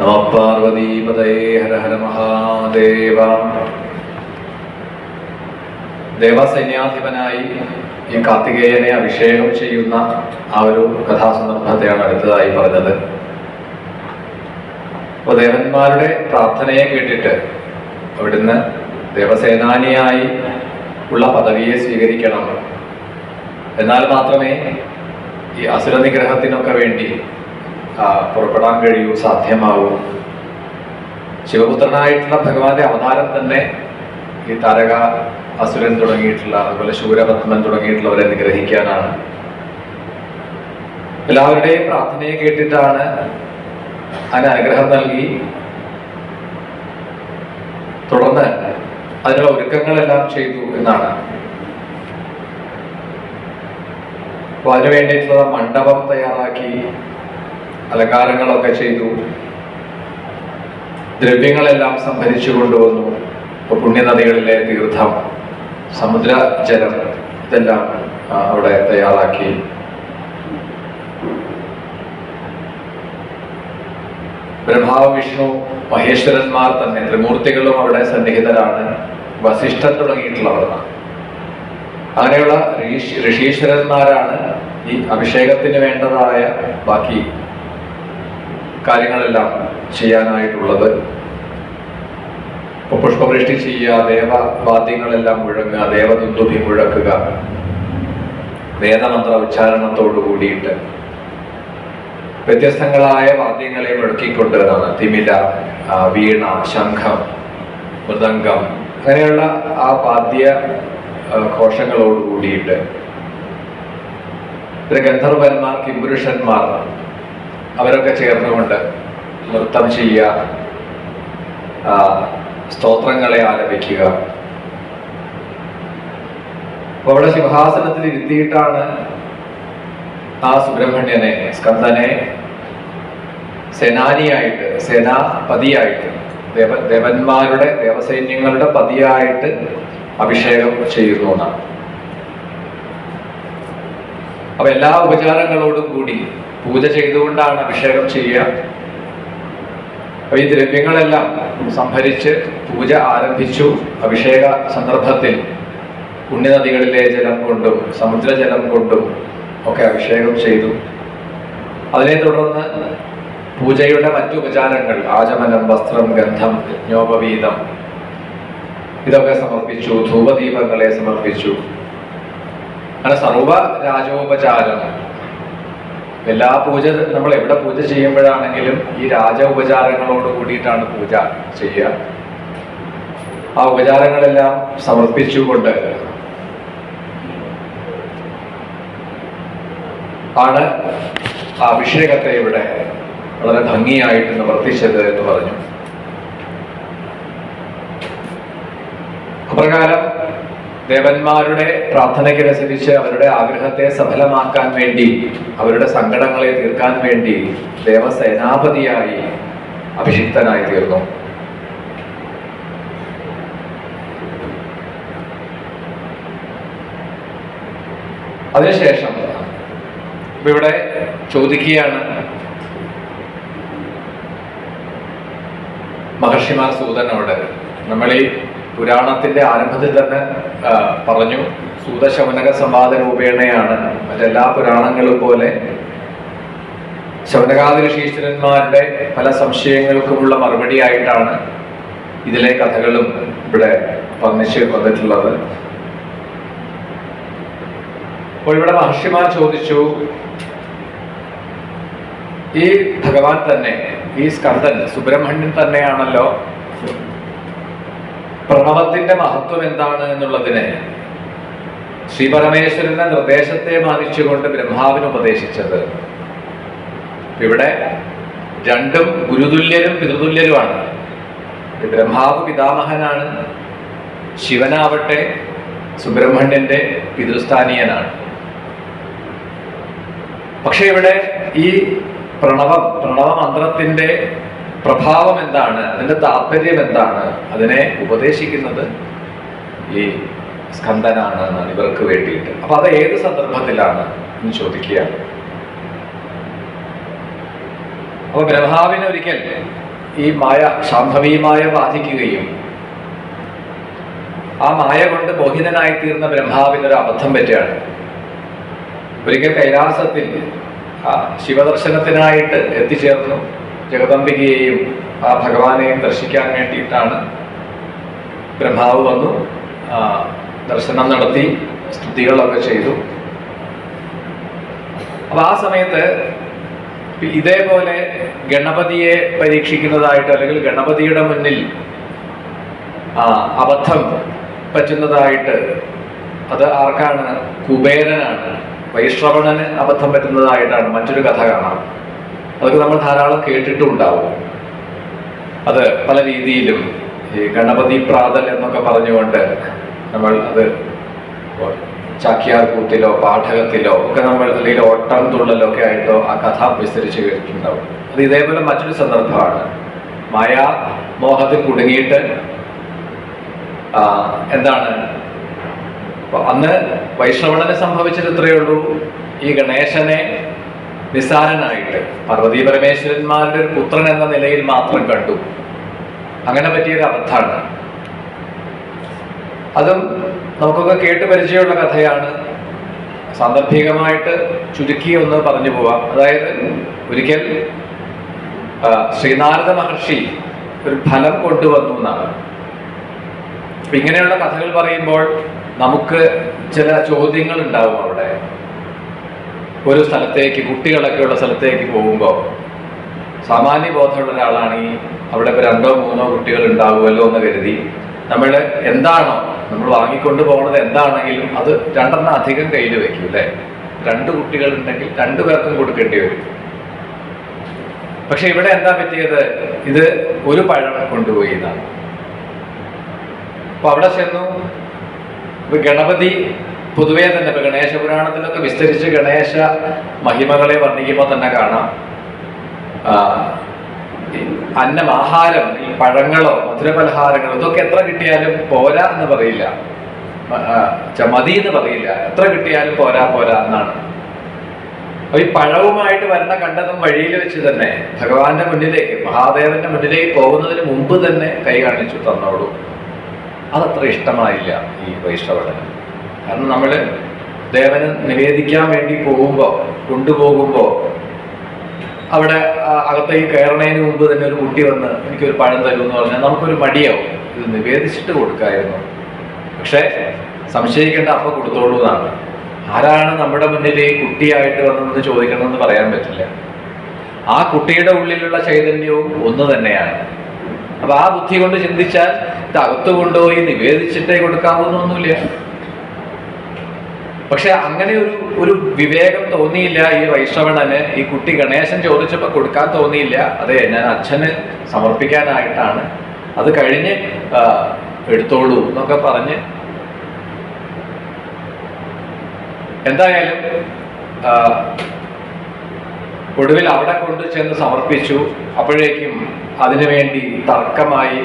നമഃ പാർവതീപതയേ ഹര ഹര മഹാദേവ. ദേവസൈന്യാധിപനായി ഈ കാർത്തികേയനെ അഭിഷേകം ചെയ്യുന്ന ആ ഒരു കഥാസന്ദർഭത്തെയാണ് അടുത്തതായി പറഞ്ഞത്. അപ്പോൾ ദേവന്മാരുടെ പ്രാർത്ഥനയെ കേട്ടിട്ട് അവിടുന്ന് ദേവസേനാനിയായി ഉള്ള പദവിയെ സ്വീകരിക്കണം. എന്നാൽ മാത്രമേ ഈ അസുര നിഗ്രഹത്തിനൊക്കെ വേണ്ടി പുറപ്പെടാൻ കഴിയൂ, സാധ്യമാവൂ. ശിവപുത്രനായിട്ടുള്ള ഭഗവാന്റെ അവതാരം തന്നെ ഈ താരക അസുരൻ തുടങ്ങിയിട്ടുള്ള, അതുപോലെ ശൂരപത്മൻ തുടങ്ങിയിട്ടുള്ളവരെ നിഗ്രഹിക്കാനാണ്. എല്ലാവരുടെയും പ്രാർത്ഥനയെ കേട്ടിട്ടാണ് അതിന് അനുഗ്രഹം നൽകി. തുടർന്ന് അതിനുള്ള ഒരുക്കങ്ങളെല്ലാം ചെയ്തു എന്നാണ്. അപ്പൊ അതിനു വേണ്ടിയിട്ടുള്ള മണ്ഡപം തയ്യാറാക്കി, അലങ്കാരങ്ങളൊക്കെ ചെയ്തു, ദ്രവ്യങ്ങളെല്ലാം സംഭരിച്ചു കൊണ്ടുവന്നു. ഇപ്പൊ പുണ്യനദികളിലെ തീർത്ഥം, സമുദ്ര ജലം ഇതെല്ലാം അവിടെ തയ്യാറാക്കി. ബ്രഹ്മാവ്, വിഷ്ണു, മഹേശ്വരന്മാർ തന്നെ ത്രിമൂർത്തികളും അവിടെ സന്നിഹിതരാണ്. വസിഷ്ഠൻ തുടങ്ങിയിട്ടുള്ളവരാണ്. അങ്ങനെയുള്ള ഋഷീശ്വരന്മാരാണ് ഈ അഭിഷേകത്തിന് വേണ്ടതായ ബാക്കി കാര്യങ്ങളെല്ലാം ചെയ്യാനായിട്ടുള്ളത്. പുഷ്പവൃഷ്ടി ചെയ്യുക, ദേവവാദ്യങ്ങളെല്ലാം മുഴങ്ങുക, ദേവദുന്ദുഭി മുഴക്കുക, വേദമന്ത്ര ഉച്ചാരണത്തോടു കൂടിയിട്ട് വ്യത്യസ്തങ്ങളായ വാദ്യങ്ങളെ മുഴക്കിക്കൊണ്ട് തിമില, വീണ, ശംഖം, മൃദംഗം, അങ്ങനെയുള്ള ആ വാദ്യ ഘോഷങ്ങളോട് കൂടിയിട്ട് ഗന്ധർവന്മാർ, കിംപുരുഷന്മാർ അവരൊക്കെ ചേർന്നുകൊണ്ട് നൃത്തം ചെയ്യുക, സ്തോത്രങ്ങളെ ആലപിക്കുക. അപ്പൊ അവിടെ സിംഹാസനത്തിൽ ഇരുത്തിയിട്ടാണ് ആ സുബ്രഹ്മണ്യനെ, സ്കന്ദനെ സേനാനിയായിട്ട്, സേനാപതിയായിട്ട്, ദേവന്മാരുടെ, ദേവസൈന്യങ്ങളുടെ പതിയായിട്ട് അഭിഷേകം ചെയ്യുന്നു എന്നാണ്. അപ്പൊ എല്ലാ ഉപചാരങ്ങളോടും കൂടി പൂജ ചെയ്തുകൊണ്ടാണ് അഭിഷേകം ചെയ്യുക. അപ്പൊ ഈ ദ്രവ്യങ്ങളെല്ലാം സംഭരിച്ച് പൂജ ആരംഭിച്ചു. അഭിഷേക സന്ദർഭത്തിൽ പുണ്യനദികളിലെ ജലം കൊണ്ടും സമുദ്രജലം കൊണ്ടും ഒക്കെ അഭിഷേകം ചെയ്തു. അതിനെ തുടർന്ന് പൂജയുടെ മറ്റു ഉപചാരങ്ങൾ, ആചമനം, വസ്ത്രം, ഗന്ധം, യജ്ഞോപവീതം ഇതൊക്കെ സമർപ്പിച്ചു. ധൂപദീപങ്ങളെ സമർപ്പിച്ചു. അങ്ങനെ സർവ രാജോപചാരം, എല്ലാ പൂജ, നമ്മൾ എവിടെ പൂജ ചെയ്യുമ്പോഴാണെങ്കിലും ഈ രാജ ഉപചാരങ്ങളോട് കൂടിയിട്ടാണ് പൂജ ചെയ്യുക. ആ ഉപചാരങ്ങളെല്ലാം സമർപ്പിച്ചുകൊണ്ട് ആണ് ആ അഭിഷേകത്തെ ഇവിടെ വളരെ ഭംഗിയായിട്ട് നിവർത്തിച്ചത് എന്ന് പറഞ്ഞു. അപ്രകാരം ദേവന്മാരുടെ പ്രാർത്ഥനയ്ക്കനുസരിച്ച് അവരുടെ ആഗ്രഹത്തെ സഫലമാക്കാൻ വേണ്ടി, അവരുടെ സങ്കടങ്ങളെ തീർക്കാൻ വേണ്ടി ദേവസേനാപതിയായി അഭിഷിക്തനായി തീർന്നു. അതിനുശേഷം ഇവിടെ ചോദിക്കുകയാണ്, മഹർഷിമാർ സൂതനോട്. നമ്മൾ ഈ പുരാണത്തിന്റെ ആരംഭത്തിൽ തന്നെ പറഞ്ഞു, സൂതശൗനക സംവാദ രൂപേണയാണ് മറ്റെല്ലാ പുരാണങ്ങളും പോലെ ശൗനകാദി ഋഷീശ്വരന്മാരുടെ പല സംശയങ്ങൾക്കുമുള്ള മറുപടിയായിട്ടാണ് ഇതിലെ കഥകളും ഇവിടെ വർണ്ണിച്ച് വന്നിട്ടുള്ളത്. അപ്പോൾ ഇവിടെ മഹർഷിമാർ ചോദിച്ചു, ഈ ഭഗവാൻ തന്നെ, ഈ സ്കന്ദൻ, സുബ്രഹ്മണ്യൻ തന്നെയാണല്ലോ പ്രണവത്തിന്റെ മഹത്വം എന്താണ് എന്നുള്ളതിനെ ശ്രീപരമേശ്വരന്റെ നിർദ്ദേശത്തെ മാനിച്ചുകൊണ്ട് ബ്രഹ്മാവിന് ഉപദേശിച്ചത്. ഇവിടെ രണ്ടും ഗുരുതുല്യരും പിതൃതുല്യരുമാണ്. ബ്രഹ്മാവ് പിതാമഹനാണ്, ശിവനാവട്ടെ സുബ്രഹ്മണ്യന്റെ പിതൃസ്ഥാനീയനാണ്. പക്ഷെ ഇവിടെ ഈ പ്രണവ മന്ത്രത്തിന്റെ പ്രഭാവം എന്താണ്, അതിന്റെ താല്പര്യം എന്താണ്, അതിനെ ഉപദേശിക്കുന്നത് ഈ സ്കന്ദനാണ് എന്നാണ് ഇവർക്ക് വേണ്ടിയിട്ട്. അപ്പൊ അത് ഏത് സന്ദർഭത്തിലാണ് എന്ന് ചോദിക്കുകയാണ്. അപ്പൊ ബ്രഹ്മാവിന് ഒരിക്കൽ ഈ മായ ശാംഭവീമായ ബാധിക്കുകയും ആ മായ കൊണ്ട് മോഹിതനായി തീർന്ന ബ്രഹ്മാവിനൊരു അബദ്ധം പറ്റുകയാണ്. ഒരിക്കൽ കൈലാസത്തിൽ ശിവദർശനത്തിനായിട്ട് എത്തിച്ചേർന്നു. ജഗദംബികയെയും ആ ഭഗവാനെയും ദർശിക്കാൻ വേണ്ടിയിട്ടാണ് ബ്രഹ്മാവ് വന്നു. ദർശനം നടത്തി സ്തുതികളൊക്കെ ചെയ്തു. അപ്പൊ ആ സമയത്ത് ഇതേപോലെ ഗണപതിയെ പരീക്ഷിക്കുന്നതായിട്ട് അല്ലെങ്കിൽ ഗണപതിയുടെ മുന്നിൽ അബദ്ധം പറ്റുന്നതായിട്ട്, അത് ആർക്കാണ്? കുബേരനാണ്. വൈശ്രവണന് അബദ്ധം പറ്റുന്നതായിട്ടാണ് മറ്റൊരു കഥ കാണാം. അതൊക്കെ നമ്മൾ ധാരാളം കേട്ടിട്ടും ഉണ്ടാവും. അത് പല രീതിയിലും ഈ ഗണപതി പ്രാതൽ എന്നൊക്കെ പറഞ്ഞുകൊണ്ട് നമ്മൾ അത് ചാക്യാർ കൂത്തിലോ പാഠകത്തിലോ ഒക്കെ നമ്മൾ, അല്ലെങ്കിൽ ഓട്ടം തുള്ളലോ ഒക്കെ ആയിട്ടോ ആ കഥ വിസ്തരിച്ച് കേട്ടിട്ടുണ്ടാവും. അത് ഇതേപോലെ മറ്റൊരു സന്ദർഭമാണ്. മായാ മോഹത്തിൽ കുടുങ്ങിയിട്ട് എന്താണ് അന്ന് വൈഷ്ണവണന് സംഭവിച്ചത് ഇത്രയേ ഉള്ളൂ. ഈ ഗണേശനെ നിസ്സാരനായിട്ട് പാർവതീ പരമേശ്വരന്മാരുടെ ഒരു പുത്രൻ എന്ന നിലയിൽ മാത്രം കണ്ടു. അങ്ങനെ പറ്റിയൊരു അബദ്ധമാണ്. അതും നമുക്കൊക്കെ കേട്ട് പരിചയമുള്ള കഥയാണ്. സാന്ദർഭികമായിട്ട് ചുരുക്കി ഒന്ന് പറഞ്ഞു പോവാം. അതായത് ഒരിക്കൽ ശ്രീനാരദ മഹർഷി ഒരു ഫലം കൊണ്ടുവന്നു എന്നാണ്. അപ്പൊ ഇങ്ങനെയുള്ള കഥകൾ പറയുമ്പോൾ നമുക്ക് ചില ചോദ്യങ്ങൾ ഉണ്ടാവും. അവിടെ ഒരു സ്ഥലത്തേക്ക്, കുട്ടികളൊക്കെ ഉള്ള സ്ഥലത്തേക്ക് പോകുമ്പോൾ സാമാന്യ ബോധമുള്ള ഒരാളാണെങ്കിൽ അവിടെ ഇപ്പോൾ 2 or 3 കുട്ടികൾ ഉണ്ടാവുമല്ലോ എന്ന് കരുതി നമ്മൾ എന്താണോ നമ്മൾ വാങ്ങിക്കൊണ്ട് പോകുന്നത് എന്താണെങ്കിലും അത് 2 അധികം കയ്യിൽ വെക്കും അല്ലേ. 2 കുട്ടികൾ ഉണ്ടെങ്കിൽ 2 പേർക്കും കൊടുക്കേണ്ടി വരും. പക്ഷെ ഇവിടെ എന്താ പറ്റിയത്? ഇത് ഒരു പഴം കൊണ്ടുപോയി എന്നാണ്. അപ്പൊ അവിടെ ചെന്നു. ഇപ്പൊ ഗണപതി പൊതുവേ തന്നെ ഇപ്പൊ ഗണേശ പുരാണത്തിലൊക്കെ വിസ്തരിച്ച് ഗണേശ മഹിമകളെ വർണ്ണിക്കുമ്പോൾ തന്നെ കാണാം, അന്നം, ആഹാരം, ഈ പഴങ്ങളോ മധുരപലഹാരങ്ങളോ ഇതൊക്കെ എത്ര കിട്ടിയാലും പോരാ എന്ന് പറയില്ല, മതി എന്ന് പറയില്ല. എത്ര കിട്ടിയാലും പോരാ പോരാ എന്നാണ്. അപ്പൊ ഈ പഴവുമായിട്ട് വരണ കണ്ടതും വഴിയിൽ വെച്ച് തന്നെ ഭഗവാന്റെ മുന്നിലേക്ക്, മഹാദേവന്റെ മുന്നിലേക്ക് പോകുന്നതിന് മുമ്പ് തന്നെ കൈ കാണിച്ചു തന്നോളൂ. അതത്ര ഇഷ്ടമായില്ല ഈ വൈഷ്ണവന്. കാരണം നമ്മള് ദേവന് നിവേദിക്കാൻ വേണ്ടി കൊണ്ടുപോകുമ്പോ അവിടെ അകത്തേക്ക് കയറണതിന് മുമ്പ് തന്നെ ഒരു കുട്ടി വന്ന് എനിക്കൊരു പഴം തരൂ എന്ന് പറഞ്ഞാൽ നമുക്കൊരു മടിയാവും. ഇത് നിവേദിച്ചിട്ട് കൊടുക്കായിരുന്നു. പക്ഷെ സംശയിക്കേണ്ട, അപ്പൊ കൊടുത്തോളൂ എന്നാണ്. ആരാണ് നമ്മുടെ മുന്നിൽ ഈ കുട്ടിയായിട്ട് വന്നതെന്ന് ചോദിക്കണമെന്ന് പറയാൻ പറ്റില്ല. ആ കുട്ടിയുടെ ഉള്ളിലുള്ള ചൈതന്യവും ഒന്ന് തന്നെയാണ്. അപ്പൊ ആ ബുദ്ധി കൊണ്ട് ചിന്തിച്ചാൽ ഇത് അകത്ത് കൊണ്ടുപോയി നിവേദിച്ചിട്ടേ കൊടുക്കാവുന്നൊന്നുമില്ല. പക്ഷെ അങ്ങനെ ഒരു വിവേകം തോന്നിയില്ല ഈ വൈഷ്ണവണന്. ഈ കുട്ടി ഗണേശൻ ചോദിച്ചപ്പോൾ കൊടുക്കാൻ തോന്നിയില്ല. അതെ, ഞാൻ അച്ഛന് സമർപ്പിക്കാനായിട്ടാണ്, അത് കഴിഞ്ഞ് എടുത്തോളൂ എന്നൊക്കെ പറഞ്ഞ് എന്തായാലും ഒടുവിൽ അവിടെ കൊണ്ട് ചെന്ന് സമർപ്പിച്ചു. അപ്പോഴേക്കും അതിനുവേണ്ടി തർക്കമായി.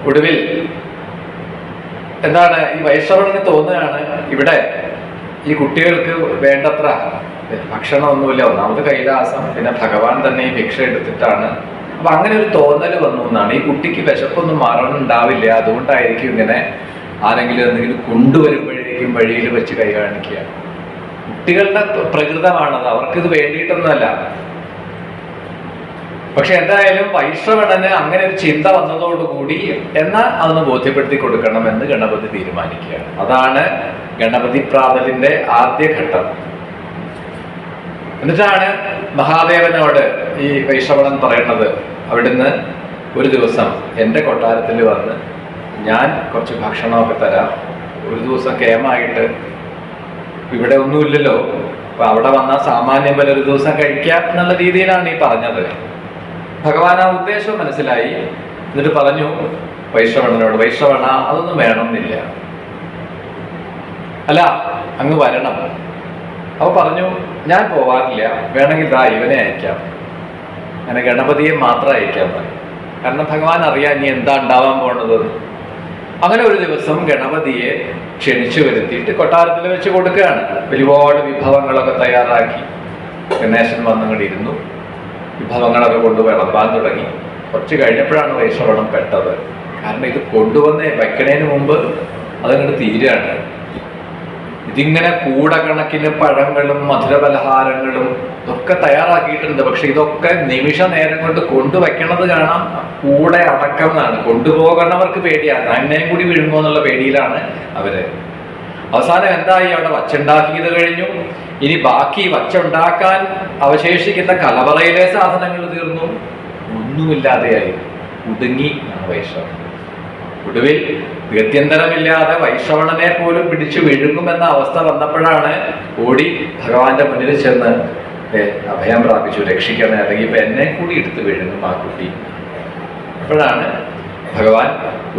ഒടുവിൽ എന്താണ്, ഈ വൈഷ്ണവന് തോന്നുകയാണ് ഇവിടെ ഈ കുട്ടികൾക്ക് വേണ്ടത്ര ഭക്ഷണമൊന്നുമില്ല. ഒന്നാമത് കൈലാസം, പിന്നെ ഭഗവാൻ തന്നെ ഈ ഭിക്ഷ എടുത്തിട്ടാണ്. അപ്പൊ അങ്ങനെ ഒരു തോന്നൽ വന്നു എന്നാണ്. ഈ കുട്ടിക്ക് വിശപ്പൊന്നും മാറണുണ്ടാവില്ല, അതുകൊണ്ടായിരിക്കും ഇങ്ങനെ ആരെങ്കിലും എന്തെങ്കിലും കൊണ്ടുവരുമ്പോഴേക്കും വഴിയിൽ വെച്ച് കൈ കാണിക്കുക. കുട്ടികളുടെ പ്രകൃതമാണത്, അവർക്കിത് വേണ്ടിയിട്ടൊന്നുമല്ല. പക്ഷെ എന്തായാലും വൈഷ്ണവണന് അങ്ങനെ ഒരു ചിന്ത വന്നതോടുകൂടി എന്നാൽ അതൊന്ന് ബോധ്യപ്പെടുത്തി കൊടുക്കണമെന്ന് ഗണപതി തീരുമാനിക്കുകയാണ്. അതാണ് ഗണപതി പ്രാതലിന്റെ ആദ്യഘട്ടം. എന്നിട്ടാണ് മഹാദേവനോട് ഈ വൈഷ്ണവണൻ പറയുന്നത്, അവിടുന്ന് ഒരു ദിവസം എൻ്റെ കൊട്ടാരത്തിൽ വന്ന് ഞാൻ കുറച്ച് ഭക്ഷണമൊക്കെ തരാം, ഒരു ദിവസം കേമായിട്ട് ഇവിടെ ഒന്നുമില്ലല്ലോ, അപ്പൊ അവിടെ വന്നാൽ സാമാന്യം പോലെ ഒരു ദിവസം കഴിക്കാം എന്നുള്ള രീതിയിലാണ് ഈ പറഞ്ഞത്. ഭഗവാൻ ആ ഉദ്ദേശം മനസ്സിലായി. എന്നിട്ട് പറഞ്ഞു വൈഷ്ണവണനോട്, വൈഷ്ണവണ അതൊന്നും വേണമെന്നില്ല, അല്ല അങ്ങ് വരണം. അപ്പൊ പറഞ്ഞു ഞാൻ പോവാറില്ല, വേണമെങ്കിൽ ദാ ഇവനെ അയക്കാം. അങ്ങനെ ഗണപതിയെ മാത്രം അയക്കാൻ പറയും. കാരണം ഭഗവാൻ അറിയാൻ ഇനി എന്താ ഉണ്ടാവാൻ പോണത്. അങ്ങനെ ഒരു ദിവസം ഗണപതിയെ ക്ഷണിച്ചു വരുത്തിയിട്ട് കൊട്ടാരത്തിൽ വെച്ച് കൊടുക്കുകയാണ്. ഒരുപാട് വിഭവങ്ങളൊക്കെ തയ്യാറാക്കി ഗണേശൻ വന്നുകൊണ്ടിരുന്നു. വിഭവങ്ങളൊക്കെ കൊണ്ട് വിളമ്പാൻ തുടങ്ങി. കുറച്ച് കഴിഞ്ഞപ്പോഴാണ് വൈശ്രവണം പെട്ടത്. കാരണം ഇത് കൊണ്ടുവന്ന് വെക്കണേന് മുമ്പ് അതങ്ങോട്ട് തീരുകയാണ്. ഇതിങ്ങനെ കൂടക്കണക്കിന് പഴങ്ങളും മധുരപലഹാരങ്ങളും ഇതൊക്കെ തയ്യാറാക്കിയിട്ടുണ്ട്. പക്ഷെ ഇതൊക്കെ നിമിഷ നേരം കൊണ്ട് കൊണ്ടുവയ്ക്കണത് കാണാം കൂടെ അടക്കം എന്നാണ്. കൊണ്ടുപോകണവർക്ക് പേടിയാണ്, അന്നേം കൂടി വിഴുങ്ങുമോ എന്നുള്ള പേടിയിലാണ് അവര്. അവസാനം എന്തായി, അവിടെ വച്ചുണ്ടാക്കിയത് കഴിഞ്ഞു. ഇനി ബാക്കി വച്ചുണ്ടാക്കാൻ അവശേഷിക്കുന്ന കലവറയിലെ സാധനങ്ങൾ തീർന്നു, ഒന്നുമില്ലാതെയായി. കുടുങ്ങി വൈശ്രവണൻ. ഒടുവിൽ ഗത്യന്തരമില്ലാതെ വൈശ്രവണനെ പോലും പിടിച്ചു വിഴുങ്ങുമെന്ന അവസ്ഥ വന്നപ്പോഴാണ് ഓടി ഭഗവാന്റെ മുന്നിൽ ചെന്ന് അഭയം പ്രാപിച്ചു, രക്ഷിക്കണേ, അല്ലെങ്കിൽ ഇപ്പൊ എന്നെ കൂടി എടുത്ത് വിഴുങ്ങും ആ കുട്ടി. അപ്പോഴാണ് ഭഗവാൻ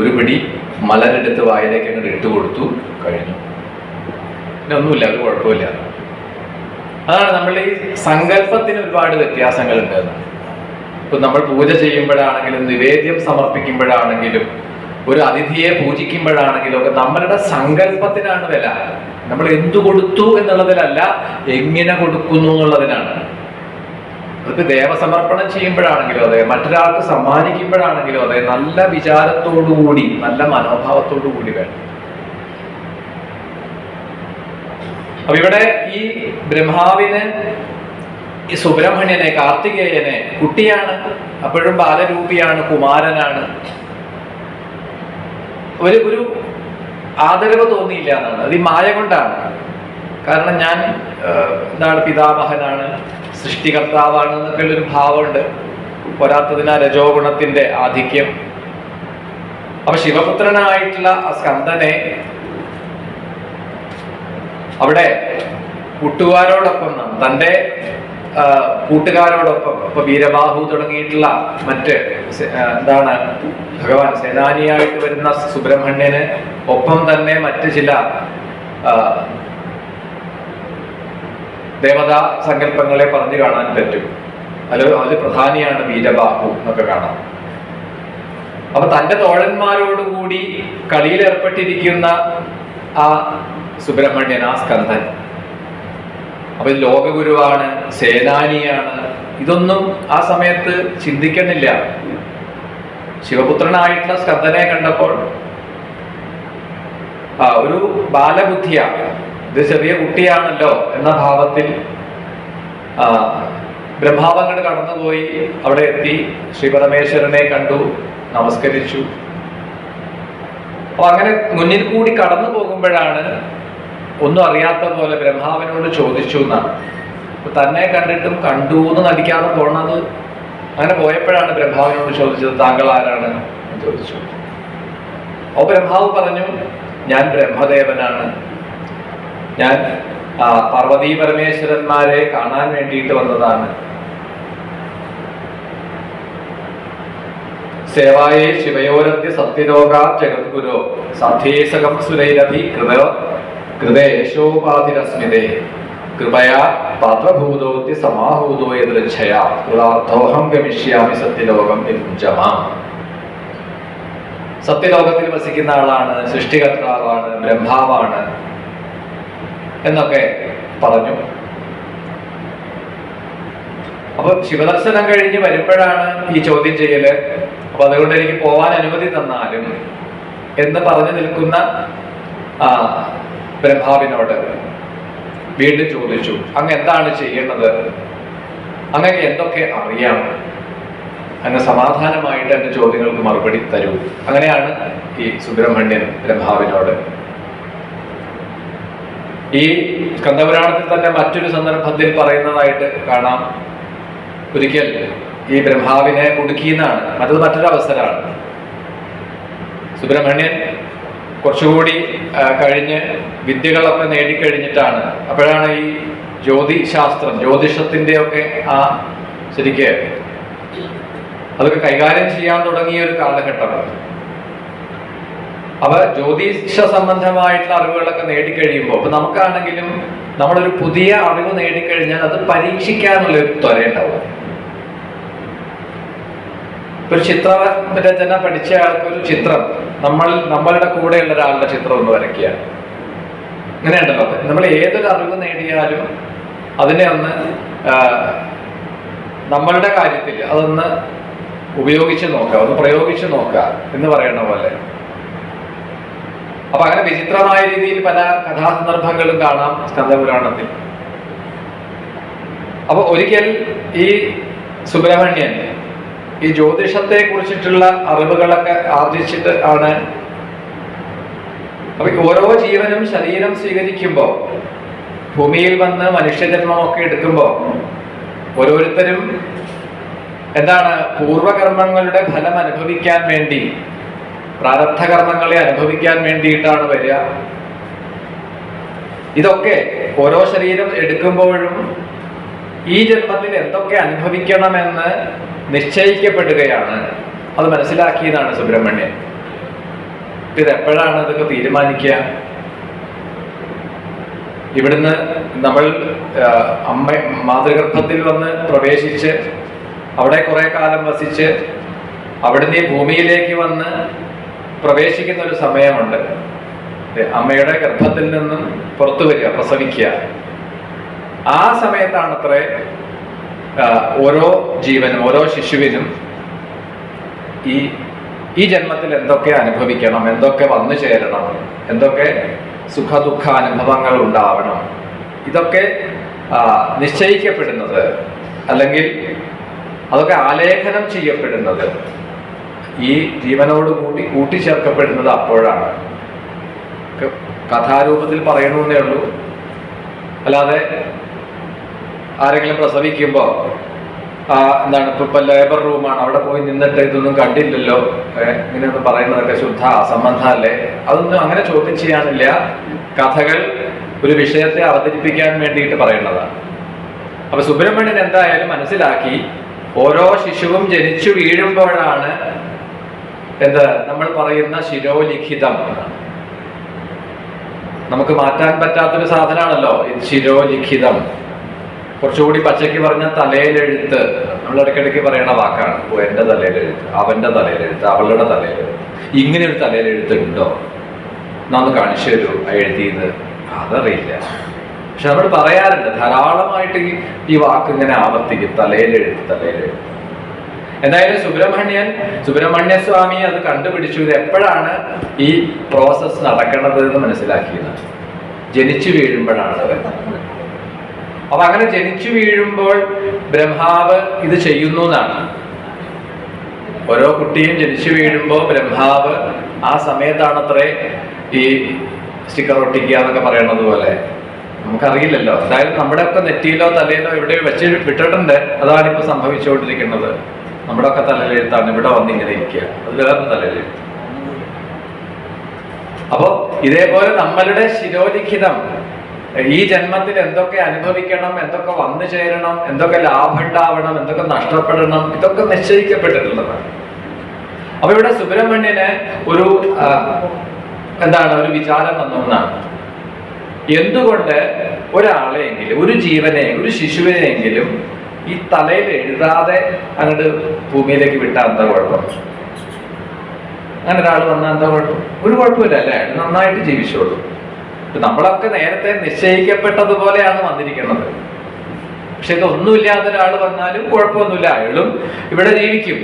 ഒരു പിടി മലരെടുത്ത് വായിലേക്ക് അങ്ങോട്ട് ഇട്ടുകൊടുത്തു, കഴിഞ്ഞു. പിന്നെ ഒന്നുമില്ല, ഒരു കുഴപ്പമില്ല. അതാണ് നമ്മൾ ഈ സങ്കല്പത്തിന് ഒരുപാട് വ്യത്യാസങ്ങളുണ്ട്. ഇപ്പൊ നമ്മൾ പൂജ ചെയ്യുമ്പോഴാണെങ്കിലും നിവേദ്യം സമർപ്പിക്കുമ്പോഴാണെങ്കിലും ഒരു അതിഥിയെ പൂജിക്കുമ്പോഴാണെങ്കിലും ഒക്കെ നമ്മളുടെ സങ്കല്പത്തിനാണ് വില. നമ്മൾ എന്തു കൊടുത്തു എന്നുള്ളതിലല്ല, എങ്ങനെ കൊടുക്കുന്നു എന്നുള്ളതിനാണ്. അതിപ്പോ ദേവസമർപ്പണം ചെയ്യുമ്പോഴാണെങ്കിലും അതെ, മറ്റൊരാൾക്ക് സമ്മാനിക്കുമ്പോഴാണെങ്കിലും അതെ, നല്ല വിചാരത്തോടുകൂടി നല്ല മനോഭാവത്തോടു കൂടി വേണം. അപ്പൊ ഇവിടെ ഈ ബ്രഹ്മാവിന് ഈ സുബ്രഹ്മണ്യനെ, കാർത്തികേയനെ, കുട്ടിയാണ്, അപ്പോഴും ബാലരൂപിയാണ്, കുമാരനാണ്, ഒരു ആദരവ് തോന്നിയില്ല എന്നാണ്. അത് ഈ മായ കൊണ്ടാണ്. കാരണം ഞാൻ എന്താണ്, പിതാമഹനാണ്, സൃഷ്ടികർത്താവാണ് എന്നൊക്കെ ഒരു ഭാവമുണ്ട്. പോരാത്തതിന് രജോ ഗുണത്തിന്റെ ആധിക്യം. അപ്പൊ ശിവപുത്രനായിട്ടുള്ള ആ സ്കന്ദനെ അവിടെ കൂട്ടുകാരോടൊപ്പം, തൻ്റെ കൂട്ടുകാരോടൊപ്പം, ഇപ്പൊ വീരബാഹു തുടങ്ങിയിട്ടുള്ള മറ്റ് എന്താണ് ഭഗവാൻ സേനാനിയായിട്ട് വരുന്ന സുബ്രഹ്മണ്യന് ഒപ്പം തന്നെ മറ്റ് ചില ദേവതാ സങ്കല്പങ്ങളെ പറഞ്ഞു കാണാൻ പറ്റും. അതിൽ പ്രധാനിയാണ് വീരബാഹു എന്നൊക്കെ കാണാം. അപ്പൊ തന്റെ തോഴന്മാരോടുകൂടി കളിയിലേർപ്പെട്ടിരിക്കുന്ന ആ സുബ്രഹ്മണ്യൻ, ആ സ്കന്ദൻ, അപ്പൊ ഇത് ലോകഗുരുവാണ്, സേനാനിയാണ്, ഇതൊന്നും ആ സമയത്ത് ചിന്തിക്കുന്നില്ല. ശിവപുത്രനായിട്ടുള്ള സ്കന്ദനെ കണ്ടപ്പോൾ ഒരു ബാലബുദ്ധിയാണ്, ഇത് ചെറിയ കുട്ടിയാണല്ലോ എന്ന ഭാവത്തിൽ ബ്രഹ്മാവങ്ങൾ കടന്നുപോയി അവിടെ എത്തി ശ്രീപരമേശ്വരനെ കണ്ടു, നമസ്കരിച്ചു. അപ്പൊ അങ്ങനെ മുന്നിൽ കൂടി കടന്നു പോകുമ്പോഴാണ് ഒന്നും അറിയാത്ത പോലെ ബ്രഹ്മാവിനോട് ചോദിച്ചു എന്നാണ്. തന്നെ കണ്ടിട്ടും കണ്ടു എന്ന് നടിക്കാതെ പോണത്. അങ്ങനെ പോയപ്പോഴാണ് ബ്രഹ്മാവിനോട് ചോദിച്ചത്, താങ്കൾ ആരാണ് എന്ന് ചോദിച്ചു. അപ്പൊ ബ്രഹ്മാവ് പറഞ്ഞു, ഞാൻ ബ്രഹ്മദേവനാണ്, ഞാൻ പാർവതീ പരമേശ്വരന്മാരെ കാണാൻ വേണ്ടിയിട്ട് വന്നതാണ്. സേവായേ ശിവയോരത്യ സത്യലോക ജഗദ്ഗുരോ സാധേസകം സുരൈരഭി കൃതേശോപാധിരസ്മിതേ കൃപയാ പാത്രഭൂതോത്യ സമാഹൂതോ യദൃച്ഛയാ കൃതാർത്ഥോഹം ഗമിഷ്യാമി സത്യലോകം വിമുഞ്ചമാം. സത്യലോകത്തിൽ വസിക്കുന്ന ആളാണ്, സൃഷ്ടികർത്താവാണ്, ബ്രഹ്മാവാണ് എന്നൊക്കെ പറഞ്ഞു. അപ്പൊ ശിവദർശനം കഴിഞ്ഞ് വരുമ്പോഴാണ് ഈ ചോദ്യം ചെയ്യല്. അപ്പൊ അതുകൊണ്ട് എനിക്ക് പോവാൻ അനുമതി തന്നാലും എന്ന് പറഞ്ഞു നിൽക്കുന്ന ബ്രഹ്മാവിനോട് വീണ്ടും ചോദിച്ചു, അങ്ങ് എന്താണ് ചെയ്യേണ്ടത്, അങ്ങനെ എന്തൊക്കെ അറിയാം, അങ്ങ് സമാധാനമായിട്ട് എന്റെ ചോദ്യങ്ങൾക്ക് മറുപടി തരൂ. അങ്ങനെയാണ് ഈ സുബ്രഹ്മണ്യൻ ബ്രഹ്മാവിനോട്. ഈ സ്കന്ദപുരാണത്തിൽ തന്നെ മറ്റൊരു സന്ദർഭത്തിൽ പറയുന്നതായിട്ട് കാണാം. ഒരിക്കൽ ഈ ബ്രഹ്മാവിനെ കുടുക്കിയെന്നാണ്, മറ്റൊരു അവസരമാണ്. സുബ്രഹ്മണ്യൻ കുറച്ചുകൂടി കഴിഞ്ഞ് വിദ്യകളൊക്കെ നേടിക്കഴിഞ്ഞിട്ടാണ്, അപ്പോഴാണ് ഈ ജ്യോതിശാസ്ത്രം, ജ്യോതിഷത്തിന്റെ ഒക്കെ ശരിക്ക് അതൊക്കെ കൈകാര്യം ചെയ്യാൻ തുടങ്ങിയ ഒരു കാലഘട്ടമാണ്. അപ്പൊ ജ്യോതിഷ സംബന്ധമായിട്ടുള്ള അറിവുകളൊക്കെ നേടിക്കഴിയുമ്പോൾ, അപ്പൊ നമുക്കാണെങ്കിലും നമ്മളൊരു പുതിയ അറിവ് നേടിക്കഴിഞ്ഞാൽ അത് പരീക്ഷിക്കാനുള്ള ഒരു ത്വരയുണ്ടാവും. ഒരു ചിത്രരചന പഠിച്ച ആൾക്ക് ഒരു ചിത്രം നമ്മളുടെ കൂടെയുള്ള ഒരാളുടെ ചിത്രം ഒന്ന് വരയ്ക്കുക, അങ്ങനെയുണ്ടല്ലോ. നമ്മൾ ഏതൊരു അറിവ് നേടിയാലും അതിനെ ഒന്ന് നമ്മളുടെ കാര്യത്തിൽ അതൊന്ന് ഉപയോഗിച്ച് നോക്കുക, ഒന്ന് പ്രയോഗിച്ച് നോക്കുക എന്ന് പറയുന്ന പോലെ. അപ്പൊ അങ്ങനെ വിചിത്രമായ രീതിയിൽ പല കഥാസന്ദർഭങ്ങളും കാണാം സ്കന്ദപുരാണത്തിൽ. അപ്പൊ ഒരിക്കൽ ഈ സുബ്രഹ്മണ്യൻ ഈ ജ്യോതിഷത്തെ കുറിച്ചിട്ടുള്ള അറിവുകളൊക്കെ ആർജിച്ചിട്ട് ആണ്. അപ്പൊ ഓരോ ജീവനും ശരീരം സ്വീകരിക്കുമ്പോൾ, ഭൂമിയിൽ വന്ന് മനുഷ്യജന്മമൊക്കെ എടുക്കുമ്പോൾ ഓരോരുത്തരും എന്താണ് പൂർവകർമ്മങ്ങളുടെ ഫലം അനുഭവിക്കാൻ വേണ്ടി, പ്രാരബ്ധകർമ്മങ്ങളെ അനുഭവിക്കാൻ വേണ്ടിയിട്ടാണ് വരിക. ഇതൊക്കെ ഓരോ ശരീരം എടുക്കുമ്പോഴും ഈ ജന്മത്തിൽ എന്തൊക്കെ അനുഭവിക്കണമെന്ന് നിശ്ചയിക്കപ്പെടുകയാണ്. അത് മനസ്സിലാക്കിയതാണ് സുബ്രഹ്മണ്യൻ. ഇതെപ്പോഴാണ് ഇതൊക്കെ തീരുമാനിക്കുക? ഇവിടുന്ന് നമ്മൾ മാതൃഗർഭത്തിൽ വന്ന് പ്രവേശിച്ച് അവിടെ കുറെ കാലം വസിച്ച് അവിടുന്ന് ഈ ഭൂമിയിലേക്ക് വന്ന് പ്രവേശിക്കുന്ന ഒരു സമയമുണ്ട്. അമ്മയുടെ ഗർഭത്തിൽ നിന്നും പുറത്തു വരിക, പ്രസവിക്കുക. ആ സമയത്താണത്രേ ഓരോ ജീവനും ഓരോ ശിശുവിനും ഈ ജന്മത്തിൽ എന്തൊക്കെ അനുഭവിക്കണം, എന്തൊക്കെ വന്നു ചേരണം, എന്തൊക്കെ സുഖദുഃഖ അനുഭവങ്ങൾ ഉണ്ടാവണം, ഇതൊക്കെ നിശ്ചയിക്കപ്പെടുന്നത്, അല്ലെങ്കിൽ അതൊക്കെ ആലേഖനം ചെയ്യപ്പെടുന്നത്, ഈ ജീവനോട് കൂട്ടിച്ചേർക്കപ്പെടുന്നത് അപ്പോഴാണ്. കഥാരൂപത്തിൽ പറയണമെന്നേ ഉള്ളൂ. അല്ലാതെ ആരെങ്കിലും പ്രസവിക്കുമ്പോൾ എന്താണ് ഇപ്പൊ ലേബർ റൂമാണ്, അവിടെ പോയി നിന്നിട്ട് ഇതൊന്നും കണ്ടില്ലല്ലോ, ഇങ്ങനെയൊന്നും പറയുന്നതൊക്കെ ശുദ്ധ അസംബന്ധമല്ലേ? അതൊന്നും അങ്ങനെ ചോദ്യം ചെയ്യാനില്ല. കഥകൾ ഒരു വിഷയത്തെ അവതരിപ്പിക്കാൻ വേണ്ടിയിട്ട് പറയുന്നതാണ്. അപ്പൊ സുബ്രഹ്മണ്യൻ എന്തായാലും മനസ്സിലാക്കി, ഓരോ ശിശുവും ജനിച്ചു വീഴുമ്പോഴാണ് നമ്മൾ പറയുന്ന ശിരോലിഖിതം. നമുക്ക് മാറ്റാൻ പറ്റാത്തൊരു സാധനമാണല്ലോ ശിരോലിഖിതം. കുറച്ചുകൂടി പച്ചയ്ക്ക് പറഞ്ഞ തലയിലെഴുത്ത്. നമ്മൾ ഇടയ്ക്കിടയ്ക്ക് പറയണ വാക്കാണ്. എന്റെ തലയിലെഴുത്ത്, അവന്റെ തലയിലെഴുത്ത്, അവളുടെ തലയിലെഴുത്ത്. ഇങ്ങനെ ഒരു തലയിലെഴുത്തുണ്ടോ? ഒന്ന് കാണിച്ചു തരൂ എഴുതിയത്. അതറിയില്ല. പക്ഷെ നമ്മൾ പറയാറുണ്ട് ധാരാളമായിട്ട് ഈ വാക്ക് ഇങ്ങനെ ആവർത്തിക്കും, തലയിലെഴുത്ത്, തലയിലെഴുത്ത്. എന്തായാലും സുബ്രഹ്മണ്യ സ്വാമി അത് കണ്ടുപിടിച്ചു. ഇത് എപ്പോഴാണ് ഈ പ്രോസസ് നടക്കുന്നത് എന്ന് മനസ്സിലാക്കിയത് ജനിച്ചു വീഴുമ്പോഴാണ്. അപ്പൊ അങ്ങനെ ജനിച്ചു വീഴുമ്പോൾ ബ്രഹ്മാവ് ഇത് ചെയ്യുന്നു എന്നാണ്. ഓരോ കുട്ടിയും ജനിച്ചു വീഴുമ്പോൾ ബ്രഹ്മാവ് ആ സമയത്താണത്രേ ഈ സ്റ്റിക്കർ ഒട്ടിക്കുക എന്നൊക്കെ പറയണത് പോലെ. നമുക്കറിയില്ലല്ലോ. എന്തായാലും നമ്മുടെ ഒക്കെ നെറ്റിയിലോ തലയിലോ എവിടെയോ വെച്ച് വിട്ടിട്ടുണ്ട്. അതാണ് ഇപ്പൊ സംഭവിച്ചുകൊണ്ടിരിക്കുന്നത്. നമ്മുടെ ഒക്കെ തലയിലെഴുത്താണ് ഇവിടെ വന്നിങ്ങനെ ഇരിക്കുക. അത് വേറെ തലയിലെഴുത്ത്. അപ്പോ ഇതേപോലെ നമ്മളുടെ ശിരോലിഖിതം, ഈ ജന്മത്തിൽ എന്തൊക്കെ അനുഭവിക്കണം, എന്തൊക്കെ വന്നു ചേരണം, എന്തൊക്കെ ലാഭം ഉണ്ടാവണം, എന്തൊക്കെ നഷ്ടപ്പെടണം, ഇതൊക്കെ നിശ്ചയിക്കപ്പെട്ടിട്ടുള്ളതാണ്. അപ്പൊ ഇവിടെ സുബ്രഹ്മണ്യന് ഒരു വിചാരം വന്നൊന്നാണ്. എന്തുകൊണ്ട് ഒരാളെയെങ്കിലും, ഒരു ജീവനെ, ഒരു ശിശുവിനെയെങ്കിലും ഈ തലയിൽ എഴുതാതെ അങ്ങോട്ട് ഭൂമിയിലേക്ക് വിട്ടാൽ എന്താ കുഴപ്പം? അങ്ങനെ ഒരാൾ വന്നാൽ എന്താ കുഴപ്പം? ഒരു കുഴപ്പമില്ല അല്ലേ? നന്നായിട്ട് ജീവിച്ചോളൂ. നമ്മളൊക്കെ നേരത്തെ നിശ്ചയിക്കപ്പെട്ടതുപോലെയാണ് വന്നിരിക്കുന്നത്. പക്ഷെ ഇതൊന്നുമില്ലാത്ത ഒരാൾ വന്നാലും കുഴപ്പമൊന്നുമില്ല, അയാളും ഇവിടെ ജീവിക്കും.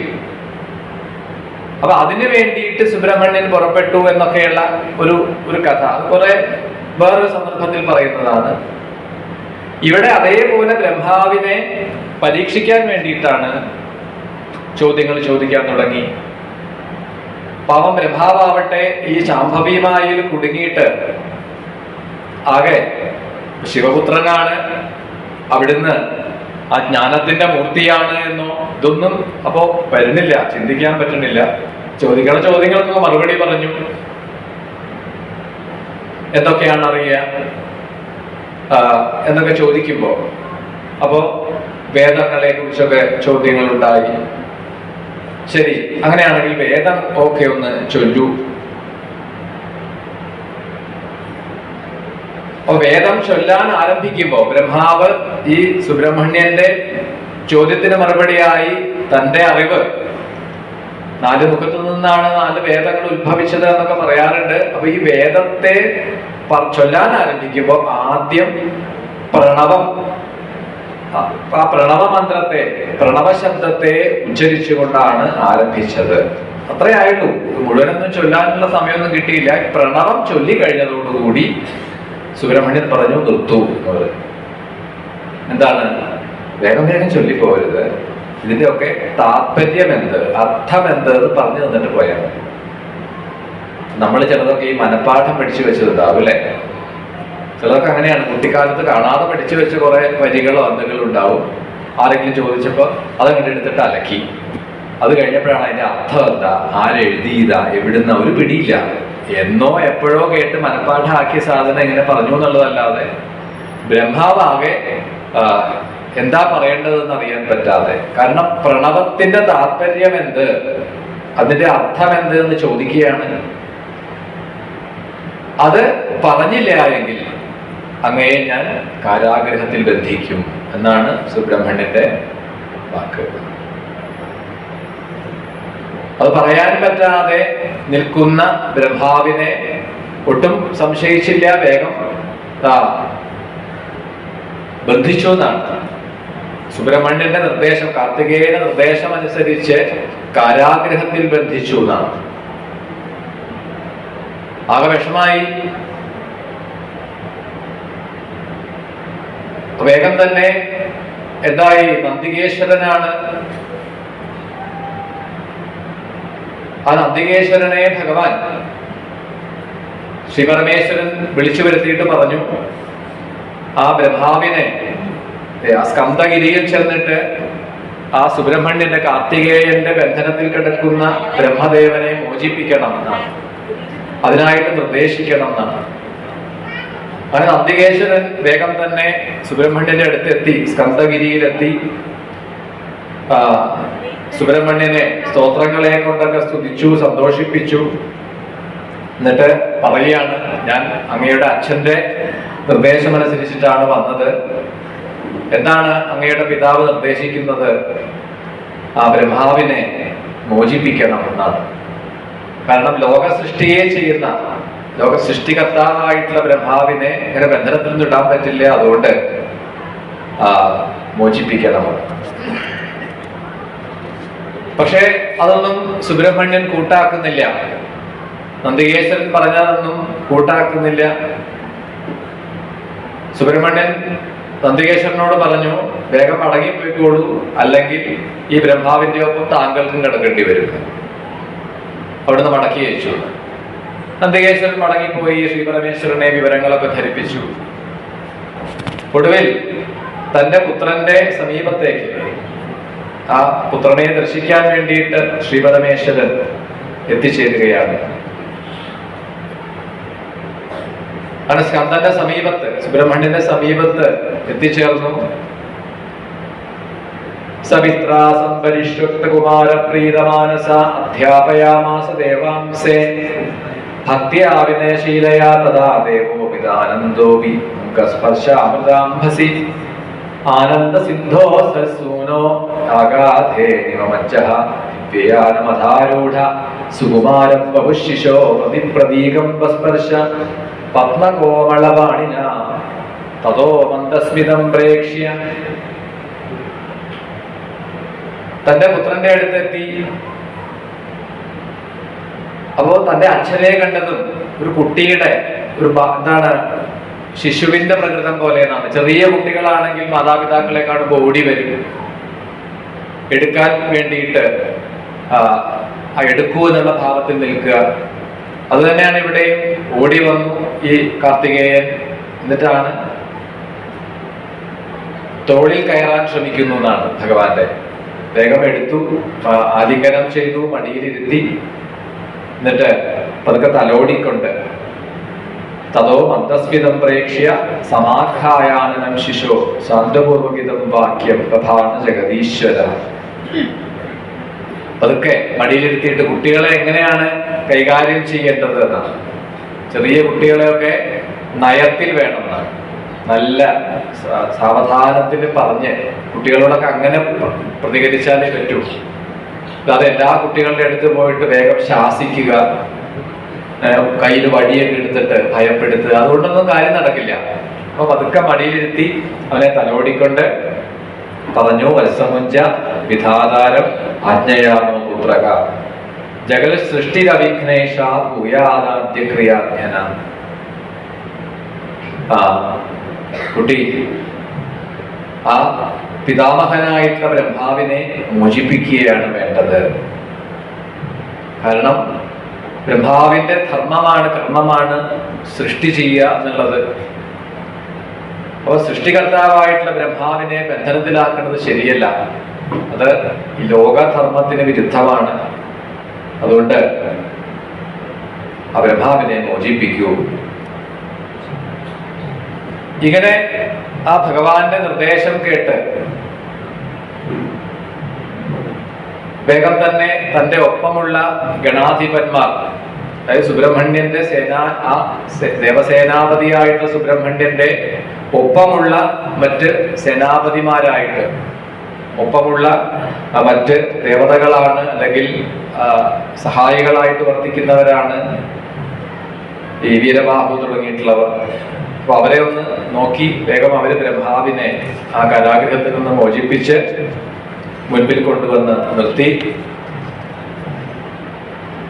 അപ്പൊ അതിനു വേണ്ടിയിട്ട് സുബ്രഹ്മണ്യൻ പുറപ്പെട്ടു എന്നൊക്കെയുള്ള ഒരു കഥ കുറെ വേറൊരു സന്ദർഭത്തിൽ പറയുന്നതാണ്. ഇവിടെ അതേപോലെ ബ്രഹ്മാവിനെ പരീക്ഷിക്കാൻ വേണ്ടിയിട്ടാണ് ചോദ്യങ്ങൾ ചോദിക്കാൻ തുടങ്ങി. പാവം ബ്രഹ്മാവട്ടെ ഈ ശാംഭവിമായിൽ കുടുങ്ങിയിട്ട് ആകെ ശിവപുത്രനാണ്, അവിടുന്ന് ആ ജ്ഞാനത്തിന്റെ മൂർത്തിയാണ് എന്നോ ഇതൊന്നും അപ്പോ വരുന്നില്ല, ചിന്തിക്കാൻ പറ്റുന്നില്ല. ചോദിക്കണ ചോദ്യങ്ങൾക്കൊക്കെ മറുപടി പറഞ്ഞു. എന്തൊക്കെയാണ് അറിയുക എന്നൊക്കെ ചോദിക്കുമ്പോ അപ്പോ വേദങ്ങളെ കുറിച്ചൊക്കെ ചോദ്യങ്ങൾ ഉണ്ടായി. ശരി, അങ്ങനെയാണെങ്കിൽ വേദം ഒക്കെ ഒന്ന് ചൊല്ലൂ. അപ്പൊ വേദം ചൊല്ലാൻ ആരംഭിക്കുമ്പോ ബ്രഹ്മാവ് ഈ സുബ്രഹ്മണ്യന്റെ ചോദ്യത്തിന് മറുപടിയായി തന്റെ അറിവ്, 4 മുഖത്തു നിന്നാണ് 4 വേദങ്ങൾ ഉത്ഭവിച്ചത് എന്നൊക്കെ പറയാറുണ്ട്. അപ്പൊ ഈ വേദത്തെ ചൊല്ലാൻ ആരംഭിക്കുമ്പോൾ ആദ്യം പ്രണവം ആ പ്രണവ മന്ത്രത്തെ, പ്രണവ ശബ്ദത്തെ ഉച്ചരിച്ചുകൊണ്ടാണ് ആരംഭിച്ചത്. അത്രയായുള്ളൂ. മുഴുവനൊന്നും ചൊല്ലാനുള്ള സമയമൊന്നും കിട്ടിയില്ല. പ്രണവം ചൊല്ലി കഴിഞ്ഞതോടുകൂടി സുബ്രഹ്മണ്യൻ പറഞ്ഞു നിർത്തു എന്ന്. എന്താണ്? വേഗം വേഗം ചൊല്ലിപ്പോരുത്, ഇതിന്റെ ഒക്കെ താല്പര്യം എന്ത്, അർത്ഥം എന്ത് എന്ന് പറഞ്ഞു തന്നിട്ട് പോയാൽ മതി. നമ്മൾ ചിലതൊക്കെ ഈ മനപ്പാഠം പഠിച്ചു വെച്ചതുണ്ടാവും അല്ലെ? ചിലതൊക്കെ അങ്ങനെയാണ്, കുട്ടിക്കാലത്ത് കാണാതെ പഠിച്ചു വെച്ച കുറെ വരികളോ എന്തെങ്കിലും ഉണ്ടാവും. ആരെങ്കിലും ചോദിച്ചപ്പോൾ അത് കണ്ടെടുത്തിട്ട് അലക്കി. അത് കഴിഞ്ഞപ്പോഴാണ് അതിന്റെ അർത്ഥം എന്താ, ആരെഴുതിയതാ, എവിടുന്ന ഒരു പിടിയില്ല. എന്നോ എപ്പോഴോ കേട്ട് മനപ്പാഠമാക്കിയ സാധനം എങ്ങനെ പറഞ്ഞു എന്നുള്ളതല്ലാതെ ബ്രഹ്മാവാകെ എന്താ പറയേണ്ടതെന്ന് അറിയാൻ പറ്റാതെ. കാരണം പ്രണവത്തിന്റെ താല്പര്യം എന്ത്, അതിന്റെ അർത്ഥം എന്ത് എന്ന് ചോദിക്കുകയാണ്. അത് പറഞ്ഞില്ല എങ്കിൽ അങ്ങയെ ഞാൻ കാരാഗ്രഹത്തിൽ ബന്ധിക്കും എന്നാണ് സുബ്രഹ്മണ്യന്റെ വാക്ക്. അത് പറയാൻ പറ്റാതെ നിൽക്കുന്ന ബ്രഹ്മാവിനെ ഒട്ടും സംശയിച്ചില്ല, വേഗം ബന്ധിച്ചു എന്നാണ് സുബ്രഹ്മണ്യന്റെ നിർദ്ദേശം. കാർത്തികേയന്റെ നിർദ്ദേശം അനുസരിച്ച് കാരാഗ്രഹത്തിൽ ബന്ധിച്ചു എന്നാണ്. ആകെ വിഷമായി. വേഗം തന്നെ എന്തായി, നന്ദികേശ്വരനാണ്. ആ നന്ദികേശ്വരനെ ഭഗവാൻ ശ്രീപരമേശ്വരൻ വിളിച്ചു വരുത്തിയിട്ട് പറഞ്ഞു, ആ ബ്രഹ്മാവിനെ സ്കന്ദഗിരിയിൽ ചെന്നിട്ട് ആ സുബ്രഹ്മണ്യന്റെ, കാർത്തികേയന്റെ ബന്ധനത്തിൽ കിടക്കുന്ന ബ്രഹ്മദേവനെ മോചിപ്പിക്കണം എന്നാണ്, അതിനായിട്ട് നിർദ്ദേശിക്കണം എന്നാണ്. അങ്ങനെ നന്ദികേശ്വരൻ വേഗം തന്നെ സുബ്രഹ്മണ്യന്റെ അടുത്തെത്തി, സ്കന്ദഗിരിയിലെത്തി. സുബ്രഹ്മണ്യനെ സ്തോത്രങ്ങളെ കൊണ്ടൊക്കെ സ്തുതിച്ചു, സന്തോഷിപ്പിച്ചു. എന്നിട്ട് പറയുകയാണ്, ഞാൻ അങ്ങയുടെ അച്ഛന്റെ നിർദ്ദേശമനുസരിച്ചിട്ടാണ് വന്നത്. എന്താണ് അങ്ങയുടെ പിതാവ് നിർദ്ദേശിക്കുന്നത്? ആ ബ്രഹ്മാവിനെ മോചിപ്പിക്കണം എന്നാണ്. കാരണം ലോക സൃഷ്ടിയെ ചെയ്യുന്ന, ലോക സൃഷ്ടികർത്താവായിട്ടുള്ള ബ്രഹ്മാവിനെ ഇങ്ങനെ ബന്ധനത്തിൽ നിന്ന് ഇടാൻ പറ്റില്ല, അതുകൊണ്ട് മോചിപ്പിക്കണം. പക്ഷെ അതൊന്നും സുബ്രഹ്മണ്യൻ കൂട്ടാക്കുന്നില്ല. നന്ദികേശ്വരൻ പറഞ്ഞതൊന്നും കൂട്ടാക്കുന്നില്ല. സുബ്രഹ്മണ്യൻ നന്ദികേശ്വരനോട് പറഞ്ഞു, വേഗം മടങ്ങിപ്പോയിക്കോളൂ, അല്ലെങ്കിൽ ഈ ബ്രഹ്മാവിന്റെ ഒപ്പം താങ്കൾക്കും കിടക്കേണ്ടി വരും. അവിടുന്ന് മടക്കി അയച്ചു. നന്ദികേശ്വരൻ മടങ്ങിപ്പോയി, ശ്രീപരമേശ്വരനെ വിവരങ്ങളൊക്കെ ധരിപ്പിച്ചു. ഒടുവിൽ തന്റെ പുത്രന്റെ സമീപത്തേക്ക്, ആ പുത്രനെ ദർശിക്കാൻ വേണ്ടിയിട്ട് ശ്രീപരമേശ്വരൻ എത്തിച്ചേരുകയാണ്. ആണ് സ്കന്ദന്റെ സമീപത്ത്, സുബ്രഹ്മണ്യന്റെ സമീപത്ത് എത്തിച്ചേർന്നു. സവിത്രാ സംപരിഷ്വക്ത കുമാര പ്രീതമാനസ അധ്യാപയാമാസ ദേവാംസേ ഭക്ത്യാ വിനയശീലയാ തദാ ദേവോ പിതാനന്ദോപി മുഖസ്പർശാമൃതാംഭസി ആനന്ദ സിന്ധോ സൂനോ ആഗാധേ നിമമജ്ജഃ ദിവ്യാനമധാരൂഢ സുകുമാരം ബഹുശിശോ പ്രതിപ്രതീകം വസ്പർശ പത്മകോമളവാണിന തതോ മന്ദസ്മിതം പ്രേക്ഷ്യ. തന്റെ പുത്രന്റെ അടുത്തെത്തി. അപ്പോ തന്റെ അച്ഛനെ കണ്ടതും ഒരു കുട്ടിയുടെ ഒരു എന്താണ്, ശിശുവിന്റെ പ്രകൃതം പോലെയാണ്. ചെറിയ കുട്ടികളാണെങ്കിൽ മാതാപിതാക്കളെ കാണുമ്പോൾ ഓടി വരും, എടുക്കാൻ വേണ്ടിയിട്ട് എടുക്കൂ എന്നുള്ള ഭാവത്തിൽ നിൽക്കുക. അത് തന്നെയാണ് ഇവിടെയും. ഓടി വന്നു ഈ കാർത്തികേയൻ. എന്നിട്ടാണ് തോളിൽ കയറാൻ ശ്രമിക്കുന്നു എന്നാണ് ഭഗവാന്റെ. വേഗം എടുത്തു, ആലിംഗനം ചെയ്തു, മടിയിലിരുത്തി. എന്നിട്ട് പതുക്കെ തലോടിക്കൊണ്ട് തതോ മന്ദസ്മിതം പ്രേക്ഷ്യ സമാഖായാനനം ശിശോ ശാന്തപൂർവകിതം വാക്യം പ്രധാന ജഗദീശ്വര. പതുക്കെ മടിയിലിരുത്തിയിട്ട് കുട്ടികളെ എങ്ങനെയാണ് കൈകാര്യം ചെയ്യേണ്ടത് എന്നാണ്. ചെറിയ കുട്ടികളെയൊക്കെ നയത്തിൽ വേണമെന്നാണ്, നല്ല സാവധാനത്തിൽ പറഞ്ഞ് കുട്ടികളോടൊക്കെ അങ്ങനെ പ്രതികരിച്ചാലേ പറ്റൂ. അല്ലാതെ എല്ലാ കുട്ടികളുടെ അടുത്ത് പോയിട്ട് വേഗം ശാസിക്കുക, കയ്യിൽ വടിയൊക്കെ എടുത്തിട്ട് ഭയപ്പെടുത്തുക, അതുകൊണ്ടൊന്നും കാര്യം നടക്കില്ല. അപ്പൊ പതുക്കെ മടിയിലിരുത്തി അവനെ തലോടിക്കൊണ്ട് പറഞ്ഞു, വത്സമുഞ്ച വിധാതാരം ആജ്ഞയാമോ പുത്രക ജഗൽ സൃഷ്ടിരവിഘ്നേഷ ഭൂയാദാദ്യക്രിയാജ്ഞന. കുട്ടി ആ പിതാമഹനായിട്ടുള്ള ബ്രഹ്മാവിനെ മോചിപ്പിക്കുകയാണ് വേണ്ടത്. കാരണം ബ്രഹ്മാവിന്റെ ധർമ്മമാണ്, കർമ്മമാണ് സൃഷ്ടി ചെയ്യുക എന്നുള്ളത്. അപ്പൊ സൃഷ്ടികർത്താവായിട്ടുള്ള ബ്രഹ്മാവിനെ ബന്ധനത്തിലാക്കുന്നത് ശരിയല്ല. അത് ഈ ലോകധർമ്മത്തിന് വിരുദ്ധമാണ്. അതുകൊണ്ട് ആ ബ്രഹ്മാവിനെ മോചിപ്പിക്കൂ. ഇങ്ങനെ ആ ഭഗവാന്റെ നിർദ്ദേശം കേട്ട് വേഗം തന്നെ തന്റെ ഒപ്പമുള്ള ഗണാധിപന്മാർ, അതായത് സുബ്രഹ്മണ്യന്റെ ദേവസേനാപതിയായിട്ടുള്ള സുബ്രഹ്മണ്യന്റെ ഒപ്പമുള്ള മറ്റ് സേനാപതിമാരായിട്ട്, ഒപ്പമുള്ള മറ്റ് ദേവതകളാണ് അല്ലെങ്കിൽ സഹായികളായിട്ട് വർത്തിക്കുന്നവരാണ് ഈ വീരബാഹു തുടങ്ങിയിട്ടുള്ളവർ. അപ്പൊ അവരെ ഒന്ന് നോക്കി വേഗം അവര് ബ്രഹ്മാവിനെ ആ കാരാഗൃഹത്തിൽ നിന്ന് മോചിപ്പിച്ച് മുൻപിൽ കൊണ്ടുവന്ന് നിർത്തി.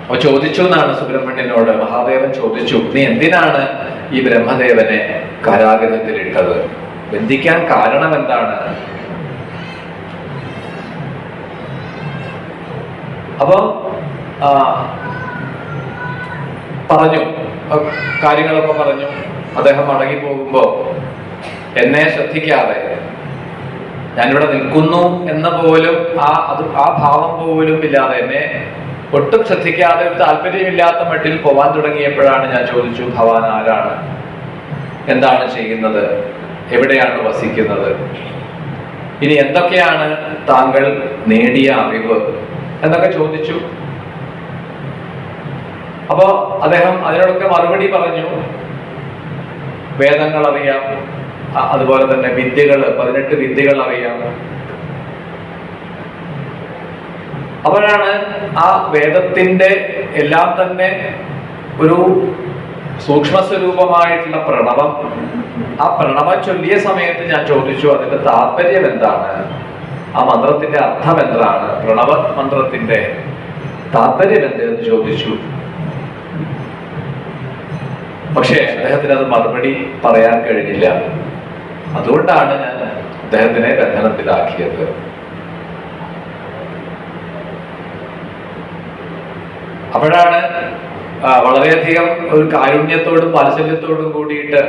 അപ്പൊ ചോദിച്ചു എന്നാണ് സുബ്രഹ്മണ്യനോട്, മഹാദേവൻ ചോദിച്ചു, നീ എന്തിനാണ് ഈ ബ്രഹ്മദേവനെ കാരാഗൃഹത്തിൽ ഇട്ടത്? ബന്ധിക്കാൻ കാരണം എന്താണ്? അപ്പൊ പറഞ്ഞു, കാര്യങ്ങളൊക്കെ പറഞ്ഞു. അദ്ദേഹം മടങ്ങി പോകുമ്പോ എന്നെ ശ്രദ്ധിക്കാതെ, ഞാനിവിടെ നിൽക്കുന്നു എന്ന പോലും ആ ഭാവം പോലും ഇല്ലാതെ, എന്നെ ഒട്ടും ശ്രദ്ധിക്കാതെ, ഒരു താല്പര്യമില്ലാത്ത മട്ടിൽ പോവാൻ തുടങ്ങിയപ്പോഴാണ് ഞാൻ ചോദിച്ചു, ഭവാൻ ആരാണ്, എന്താണ് ചെയ്യുന്നത്, എവിടെയാണ് വസിക്കുന്നത്, ഇനി എന്തൊക്കെയാണ് താങ്കൾ നേടിയ അറിവ് എന്നൊക്കെ ചോദിച്ചു. അപ്പോ അദ്ദേഹം അതിനോടൊക്കെ മറുപടി പറഞ്ഞു. വേദങ്ങൾ അറിയാം, അതുപോലെ തന്നെ വിദ്യകൾ, 18 വിദ്യകൾ അറിയാം. അപ്പോഴാണ് ആ വേദത്തിന്റെ എല്ലാം തന്നെ ഒരു സൂക്ഷ്മസ്വരൂപമായിട്ടുള്ള പ്രണവം, ആ പ്രണവം ചൊല്ലിയ സമയത്ത് ഞാൻ ചോദിച്ചു, അതിന്റെ താല്പര്യം എന്താണ്, ആ മന്ത്രത്തിന്റെ അർത്ഥം എന്താണ്, പ്രണവ മന്ത്രത്തിന്റെ താല്പര്യം എന്തെന്ന് ചോദിച്ചു. പക്ഷേ അദ്ദേഹത്തിന് അത് മറുപടി പറയാൻ കഴിഞ്ഞില്ല. അതുകൊണ്ടാണ് ഞാൻ അദ്ദേഹത്തിനെ ബന്ധനത്തിലാക്കിയത്. അപ്പോഴാണ് വളരെയധികം ഒരു കാരുണ്യത്തോടും വാത്സല്യത്തോടും കൂടിയിട്ട്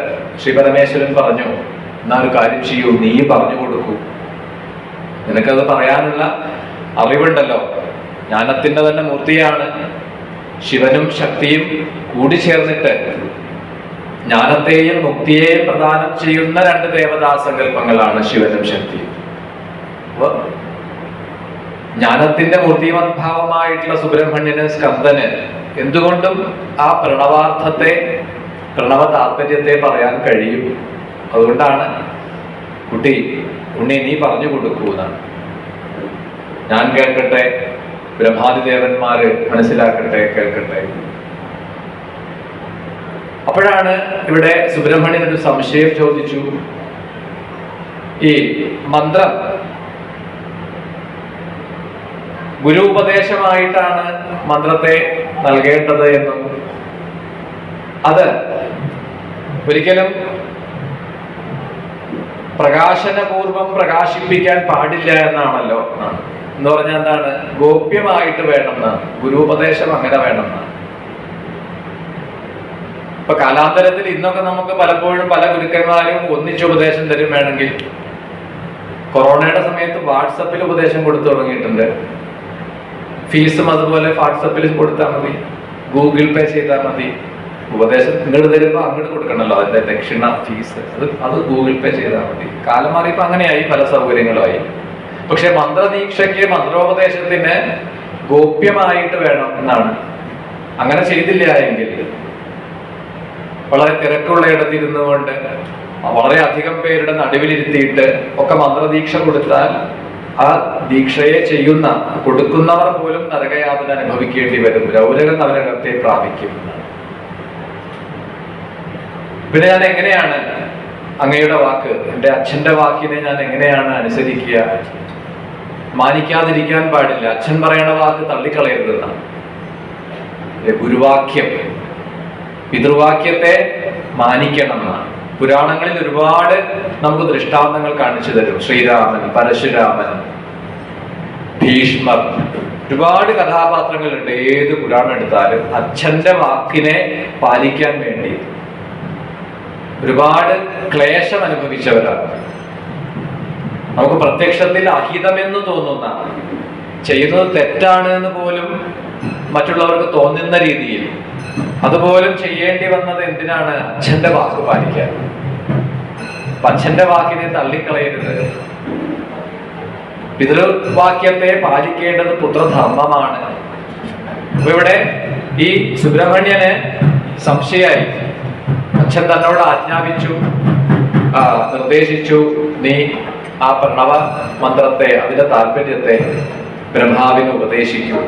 ശ്രീ പരമേശ്വരൻ പറഞ്ഞു, എന്നാ ഒരു കാര്യം ചെയ്യൂ, നീ പറഞ്ഞു കൊടുക്കൂ, നിനക്കത് പറയാനുള്ള അറിവുണ്ടല്ലോ, ജ്ഞാനത്തിന്റെ തന്നെ മൂർത്തിയാണ്. ശിവനും ശക്തിയും കൂടി ചേർന്നിട്ട് ജ്ഞാനത്തെയും മുക്തിയെയും പ്രദാനം ചെയ്യുന്ന 2 ദേവതാസങ്കല്പങ്ങളാണ് ശിവനും ശക്തിയും. അപ്പൊ ജ്ഞാനത്തിന്റെ മൂർത്തിമദ്ഭാവമായിട്ടുള്ള സുബ്രഹ്മണ്യന്, സ്കന്ദന് എന്തുകൊണ്ടും ആ പ്രണവാർത്ഥത്തെ, പ്രണവ താല്പര്യത്തെ പറയാൻ കഴിയും. അതുകൊണ്ടാണ് കുട്ടി, ഉണ്ണി നീ പറഞ്ഞു കൊടുക്കൂ എന്നാണ്. ഞാൻ കേൾക്കട്ടെ, ബ്രഹ്മാദിദേവന്മാര് മനസ്സിലാക്കട്ടെ, കേൾക്കട്ടെ. അപ്പോഴാണ് ഇവിടെ സുബ്രഹ്മണ്യൻ ഒരു സംശയം ചോദിച്ചു. ഈ മന്ത്രം ഗുരു ഉപദേശമായിട്ടാണ് മന്ത്രത്തെ നൽകേണ്ടത് എന്നും അത് ഒരിക്കലും പ്രകാശനപൂർവം പ്രകാശിപ്പിക്കാൻ പാടില്ല എന്നാണല്ലോ. എന്ന് പറഞ്ഞാൽ എന്താണ്? ഗോപ്യമായിട്ട് വേണം എന്നാണ്. ഗുരുപദേശം അങ്ങനെ വേണം എന്നാണ്. ഇപ്പൊ കാലാന്തരത്തിൽ ഇന്നൊക്കെ നമുക്ക് പലപ്പോഴും പല ഗുരുക്കന്മാരും ഒന്നിച്ച് ഉപദേശം തരും. വേണമെങ്കിൽ കൊറോണയുടെ സമയത്ത് വാട്സപ്പിൽ ഉപദേശം കൊടുത്തു തുടങ്ങിയിട്ടുണ്ട്. ഫീസും അതുപോലെ വാട്സപ്പിൽ കൊടുത്താൽ മതി, ഗൂഗിൾ പേ ചെയ്താൽ മതി. ഉപദേശം ഇങ്ങോട്ട് തരുമ്പോൾ അങ്ങോട്ട് കൊടുക്കണമല്ലോ, അതിന്റെ ദക്ഷിണ ഫീസ് അത് ഗൂഗിൾ പേ ചെയ്താൽ മതി. കാലം മാറിയപ്പോ അങ്ങനെയായി, പല സൗകര്യങ്ങളുമായി. പക്ഷെ മന്ത്രദീക്ഷയ്ക്ക്, മന്ത്രോപദേശത്തിന് ഗോപ്യമായിട്ട് വേണം എന്നാണ്. അങ്ങനെ ചെയ്തില്ല എങ്കിൽ വളരെ തിരക്കുള്ള ഇടത്തിരുന്നു കൊണ്ട് വളരെ അധികം പേരുടെ നടുവിലിരുത്തിയിട്ട് ഒക്കെ മന്ത്രദീക്ഷ കൊടുത്താൽ ആ ദീക്ഷയെ ചെയ്യുന്ന, കൊടുക്കുന്നവർ പോലും നരകയാതന അനുഭവിക്കേണ്ടി വരും, രൗരകം നരകത്തെ പ്രാപിക്കും. പിന്നെ ഞാൻ എങ്ങനെയാണ് അങ്ങയുടെ വാക്ക്, എൻ്റെ അച്ഛൻ്റെ വാക്കിനെ ഞാൻ എങ്ങനെയാണ് അനുസരിക്കുക? മാനിക്കാതിരിക്കാൻ പാടില്ല. അച്ഛൻ പറയണ വാക്ക് തള്ളിക്കളയരുതെന്നാണ്. ഗുരുവാക്യം, പിതൃവാക്യത്തെ മാനിക്കണം എന്നാണ്. പുരാണങ്ങളിൽ ഒരുപാട് നമുക്ക് ദൃഷ്ടാന്തങ്ങൾ കാണിച്ചു തരും. ശ്രീരാമൻ, പരശുരാമൻ, ഭീഷ്മർ, ഒരുപാട് കഥാപാത്രങ്ങളുണ്ട്. ഏത് പുരാണം എടുത്താലും അച്ഛന്റെ വാക്കിനെ പാലിക്കാൻ വേണ്ടി ഒരുപാട് ക്ലേശം അനുഭവിച്ചവരാണ്. നമുക്ക് പ്രത്യക്ഷത്തിൽ അഹിതമെന്ന് തോന്നുന്ന, ചെയ്യുന്നത് തെറ്റാണ് എന്ന് പോലും മറ്റുള്ളവർക്ക് തോന്നുന്ന രീതിയിൽ അതുപോലും ചെയ്യേണ്ടി വന്നത് എന്തിനാണ്? അച്ഛന്റെ വാക്ക് പാലിക്കാൻ. അച്ഛന്റെ വാക്കിനെ തള്ളിക്കളയരുത്. പിതൃവാക്യത്തെ പാലിക്കേണ്ടത് പുത്രധർമ്മമാണ്. അപ്പൊ ഇവിടെ ഈ സുബ്രഹ്മണ്യന് സംശയായി. അച്ഛൻ തന്നോട് ആജ്ഞാപിച്ചു, നിർദ്ദേശിച്ചു, നീ ആ പ്രണവ മന്ത്രത്തെ, അതിന്റെ താല്പര്യത്തെ ബ്രഹ്മാവിന് ഉപദേശിക്കൂ,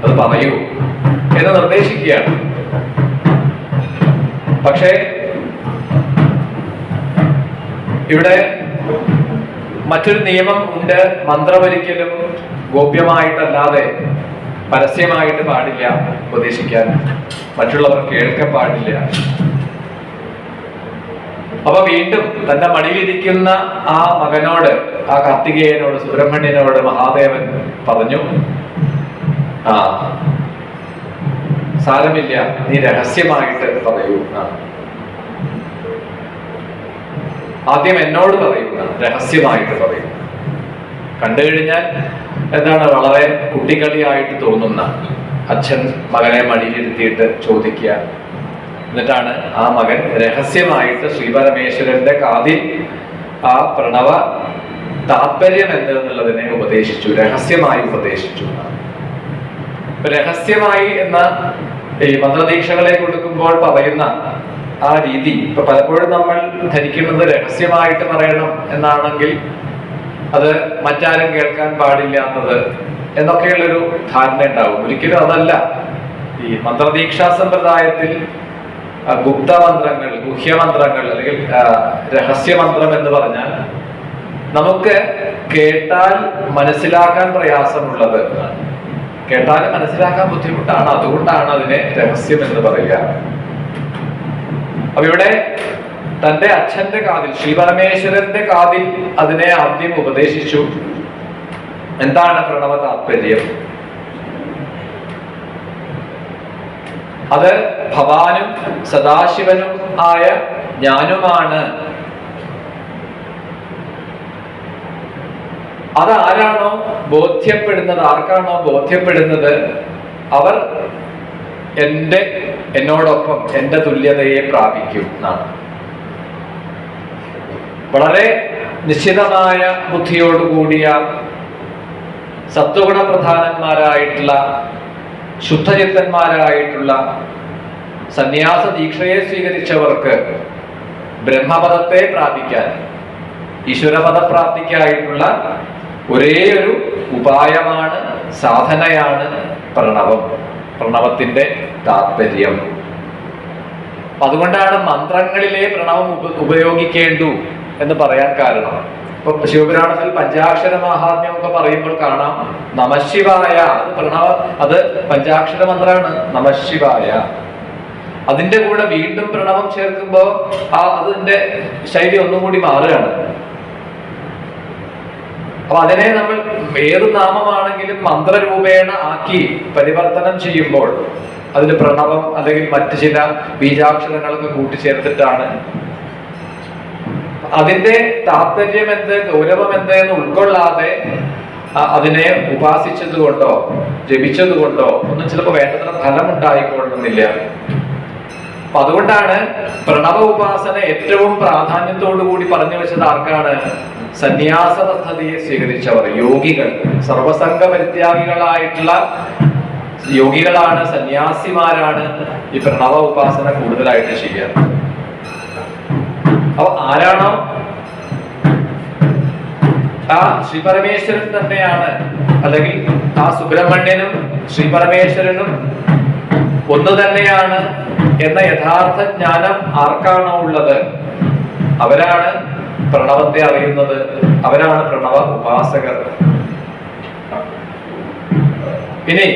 അത് പറയൂ എന്ന് നിർദ്ദേശിക്കുകയാണ്. പക്ഷേ ഇവിടെ മറ്റൊരു നിയമം ഉണ്ട്. മന്ത്രം ഒരിക്കലും ഗോപ്യമായിട്ടല്ലാതെ പരസ്യമായിട്ട് പാടില്ല ഉപദേശിക്കാൻ, മറ്റുള്ളവർ കേൾക്കാൻ പാടില്ല. അപ്പൊ വീണ്ടും തന്റെ മടിയിലിരിക്കുന്ന ആ മകനോട്, ആ കാർത്തികേയനോട്, സുബ്രഹ്മണ്യനോട് മഹാദേവൻ പറഞ്ഞു, സാരമില്ല, നീ രഹസ്യമായിട്ട് പറയൂ. ആദ്യം എന്നോട് പറയുക, രഹസ്യമായിട്ട് പറയൂ. കണ്ടു കഴിഞ്ഞാൽ എന്താണ്, വളരെ കുട്ടികളിയായിട്ട് തോന്നുന്ന അച്ഛൻ മകനെ മടിയിലിരുത്തിയിട്ട് ചോദിക്കുക. എന്നിട്ടാണ് ആ മകൻ രഹസ്യമായിട്ട് ശ്രീപരമേശ്വരന്റെ കാതിൽ ആ പ്രണവ താത്പര്യം എന്തെന്നുള്ളതിനെ ഉപദേശിച്ചു, രഹസ്യമായി ഉപദേശിച്ചു. രഹസ്യമായി എന്ന ഈ മന്ത്രദീക്ഷകളെ കൊടുക്കുമ്പോൾ പറയുന്ന ആ രീതി ഇപ്പൊ പലപ്പോഴും നമ്മൾ ധരിക്കുന്നത് രഹസ്യമായിട്ട് പറയണം എന്നാണെങ്കിൽ അത് മറ്റാരും കേൾക്കാൻ പാടില്ലാത്തത് എന്നൊക്കെയുള്ളൊരു ധാരണ ഉണ്ടാവും. ഒരിക്കലും അതല്ല. ഈ മന്ത്രദീക്ഷാ സമ്പ്രദായത്തിൽ ഗുപ്തമന്ത്രങ്ങൾ, ഗുഹ്യമന്ത്രങ്ങൾ അല്ലെങ്കിൽ രഹസ്യമന്ത്രം എന്ന് പറഞ്ഞാൽ നമുക്ക് കേട്ടാൽ മനസ്സിലാക്കാൻ പ്രയാസമുള്ളത്, കേട്ടാൽ മനസ്സിലാക്കാൻ ബുദ്ധിമുട്ടാണ്. അതുകൊണ്ടാണ് അതിനെ രഹസ്യം എന്ന് പറയുക. അപ്പൊ ഇവിടെ തന്റെ അച്ഛന്റെ കാതിൽ, ശ്രീപരമേശ്വരന്റെ കാതിൽ അതിനെ ആദ്യം ഉപദേശിച്ചു. എന്താണ് പ്രണവ താത്പര്യം? അത് ഭവാനും സദാശിവനും ആയ ഞാനുമാണ്. അതാരാണോ ബോധ്യപ്പെടുന്നത്, ആർക്കാണോ ബോധ്യപ്പെടുന്നത്, അവർ എന്നോടൊപ്പം എന്റെ തുല്യതയെ പ്രാപിക്കും എന്നാണ്. വളരെ നിശ്ചിതമായ ബുദ്ധിയോടുകൂടിയ സത്വഗുണപ്രധാനന്മാരായിട്ടുള്ള ശുദ്ധചിത്തന്മാരായിട്ടുള്ള സന്യാസ ദീക്ഷയെ സ്വീകരിച്ചവർക്ക് ബ്രഹ്മപദത്തെ പ്രാപിക്കാൻ, ഈശ്വരപദപ്രാപ്തിക്കായിട്ടുള്ള ഒരേ ഒരു ഉപായമാണ്, സാധനയാണ് പ്രണവം, പ്രണവത്തിന്റെ താത്പര്യം. അതുകൊണ്ടാണ് മന്ത്രങ്ങളിലെ പ്രണവം ഉപയോഗിക്കേണ്ടു എന്ന് പറയാൻ കാരണം. ഇപ്പൊ ശിവപുരാണത്തിൽ പഞ്ചാക്ഷര മഹാത്മ്യം ഒക്കെ പറയുമ്പോൾ കാണാം, നമശിവായ, അത് പ്രണവ, അത് പഞ്ചാക്ഷര മന്ത്രമാണ്, നമശിവായ. അതിന്റെ കൂടെ വീണ്ടും പ്രണവം ചേർക്കുമ്പോ അതിന്റെ ശൈലി ഒന്നും കൂടി മാറുകയാണ്. അപ്പൊ അതിനെ നമ്മൾ ഏത് നാമമാണെങ്കിലും മന്ത്രരൂപേണ ആക്കി പരിവർത്തനം ചെയ്യുമ്പോൾ അതിന് പ്രണവം അല്ലെങ്കിൽ മറ്റു ചില ബീജാക്ഷരങ്ങളൊക്കെ കൂട്ടിച്ചേർത്തിട്ടാണ്. അതിന്റെ താത്പര്യം എന്ത്, ഗൗരവം എന്ത് എന്ന് ഉൾക്കൊള്ളാതെ അതിനെ ഉപാസിച്ചത് കൊണ്ടോ ജപിച്ചത് കൊണ്ടോ ഒന്നും ചിലപ്പോൾ വേണ്ടത്ര ഫലം ഉണ്ടായിക്കൊള്ളുന്നില്ല. അപ്പൊ അതുകൊണ്ടാണ് പ്രണവ ഉപാസന ഏറ്റവും പ്രാധാന്യത്തോടു കൂടി പറഞ്ഞു വെച്ചത് ആർക്കാണ്? സന്യാസ പദ്ധതിയെ സ്വീകരിച്ചവർ, യോഗികൾ, സർവസംഘ പരിത്യാഗികളായിട്ടുള്ള യോഗികളാണ്, സന്യാസിമാരാണ് ഈ പ്രണവ ഉപാസന കൂടുതലായിട്ട് ചെയ്യുക. അപ്പൊ ആരാണോ ആ ശ്രീപരമേശ്വരൻ തന്നെയാണ്, അല്ലെങ്കിൽ ആ സുബ്രഹ്മണ്യനും ശ്രീപരമേശ്വരനും ഒന്ന് തന്നെയാണ് എന്ന യഥാർത്ഥ ജ്ഞാനം ആർക്കാണോ ഉള്ളത്, അവരാണ് പ്രണവത്തെ അറിയുന്നത്, അവരാണ് പ്രണവ ഉപാസകർ. ഇനി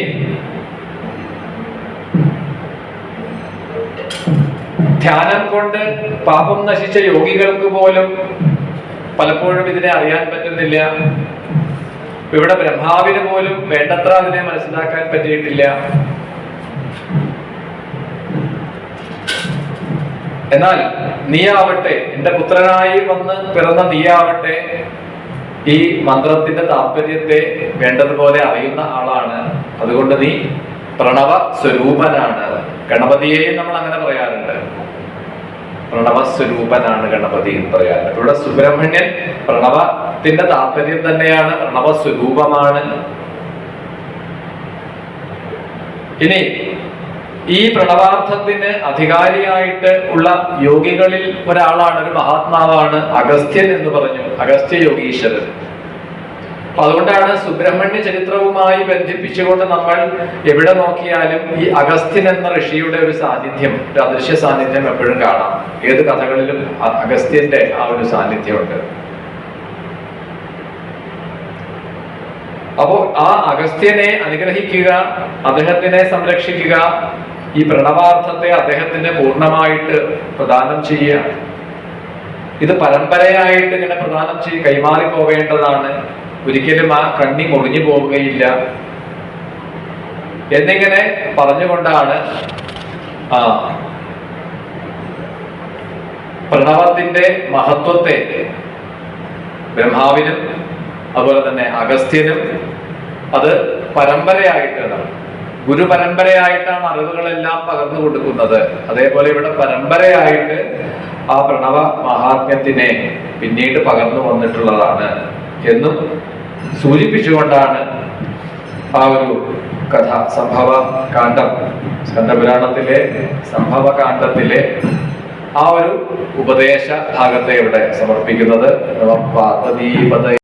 ധ്യാനം കൊണ്ട് പാപം നശിച്ച യോഗികൾക്ക് പോലും പലപ്പോഴും ഇതിനെ അറിയാൻ പറ്റുന്നില്ല. ഇവിടെ ബ്രഹ്മാവിന് പോലും വേണ്ടത്ര അതിനെ മനസ്സിലാക്കാൻ പറ്റിയിട്ടില്ല. എന്നാൽ നീയാവട്ടെ, എന്റെ പുത്രനായി വന്ന് പിറന്ന നീയാവട്ടെ, ഈ മന്ത്രത്തിന്റെ താല്പര്യത്തെ വേണ്ടതുപോലെ അറിയുന്ന ആളാണ്. അതുകൊണ്ട് നീ പ്രണവ സ്വരൂപനാണ്. ഗണപതിയെയും നമ്മൾ അങ്ങനെ പറയാറുണ്ട്, പ്രണവ സ്വരൂപനാണ് ഗണപതി എന്ന് പറയാറുണ്ട്. ഇവിടെ സുബ്രഹ്മണ്യൻ പ്രണവത്തിന്റെ താല്പര്യം തന്നെയാണ്, പ്രണവ സ്വരൂപമാണ്. ഇനി ഈ പ്രണവാർത്ഥത്തിന് അധികാരിയായിട്ട് ഉള്ള യോഗികളിൽ ഒരാളാണ്, ഒരു മഹാത്മാവാണ് അഗസ്ത്യൻ എന്ന് പറഞ്ഞു, അഗസ്ത്യ യോഗീശ്വരൻ. അതുകൊണ്ടാണ് സുബ്രഹ്മണ്യ ചരിത്രവുമായി ബന്ധിപ്പിച്ചുകൊണ്ട് നമ്മൾ എവിടെ നോക്കിയാലും ഈ അഗസ്ത്യൻ എന്ന ഋഷിയുടെ ഒരു സാന്നിധ്യം, ഒരു അദൃശ്യ സാന്നിധ്യം എപ്പോഴും കാണാം. ഏത് കഥകളിലും അഗസ്ത്യന്റെ ആ ഒരു സാന്നിധ്യമുണ്ട്. അപ്പോ ആ അഗസ്ത്യനെ അനുഗ്രഹിക്കുക, അദ്ദേഹത്തിനെ സംരക്ഷിക്കുക, ഈ പ്രണവാർത്ഥത്തെ അദ്ദേഹത്തിന് പൂർണ്ണമായിട്ട് പ്രദാനം ചെയ്യുക. ഇത് പരമ്പരയായിട്ട് ഇങ്ങനെ പ്രദാനം കൈമാറി പോവേണ്ടതാണ്. ഒരിക്കലും ആ കണ്ണി മുറിഞ്ഞു പോവുകയില്ല എന്നിങ്ങനെ പറഞ്ഞുകൊണ്ടാണ് പ്രണവത്തിന്റെ മഹത്വത്തെ ബ്രഹ്മാവിനും അതുപോലെ തന്നെ അഗസ്ത്യനും അത് പരമ്പരയായിട്ടാണ്, ഗുരു പരമ്പരയായിട്ടാണ് അറിവുകളെല്ലാം പകർന്നു കൊടുക്കുന്നത്. അതേപോലെ ഇവിടെ പരമ്പരയായിട്ട് ആ പ്രണവ മഹാത്മ്യത്തിനെ പിന്നീട് പകർന്നു വന്നിട്ടുള്ളതാണ് എന്നും സൂചിപ്പിച്ചുകൊണ്ടാണ് ആ ഒരു കഥ, സംഭവ കാണ്ഡം, സ്കന്ദപുരാണത്തിലെ സംഭവ കാണ്ഡത്തിലെ ആ ഒരു ഉപദേശ ഭാഗത്തെ ഇവിടെ സമർപ്പിക്കുന്നത്. പാർവതീപതേ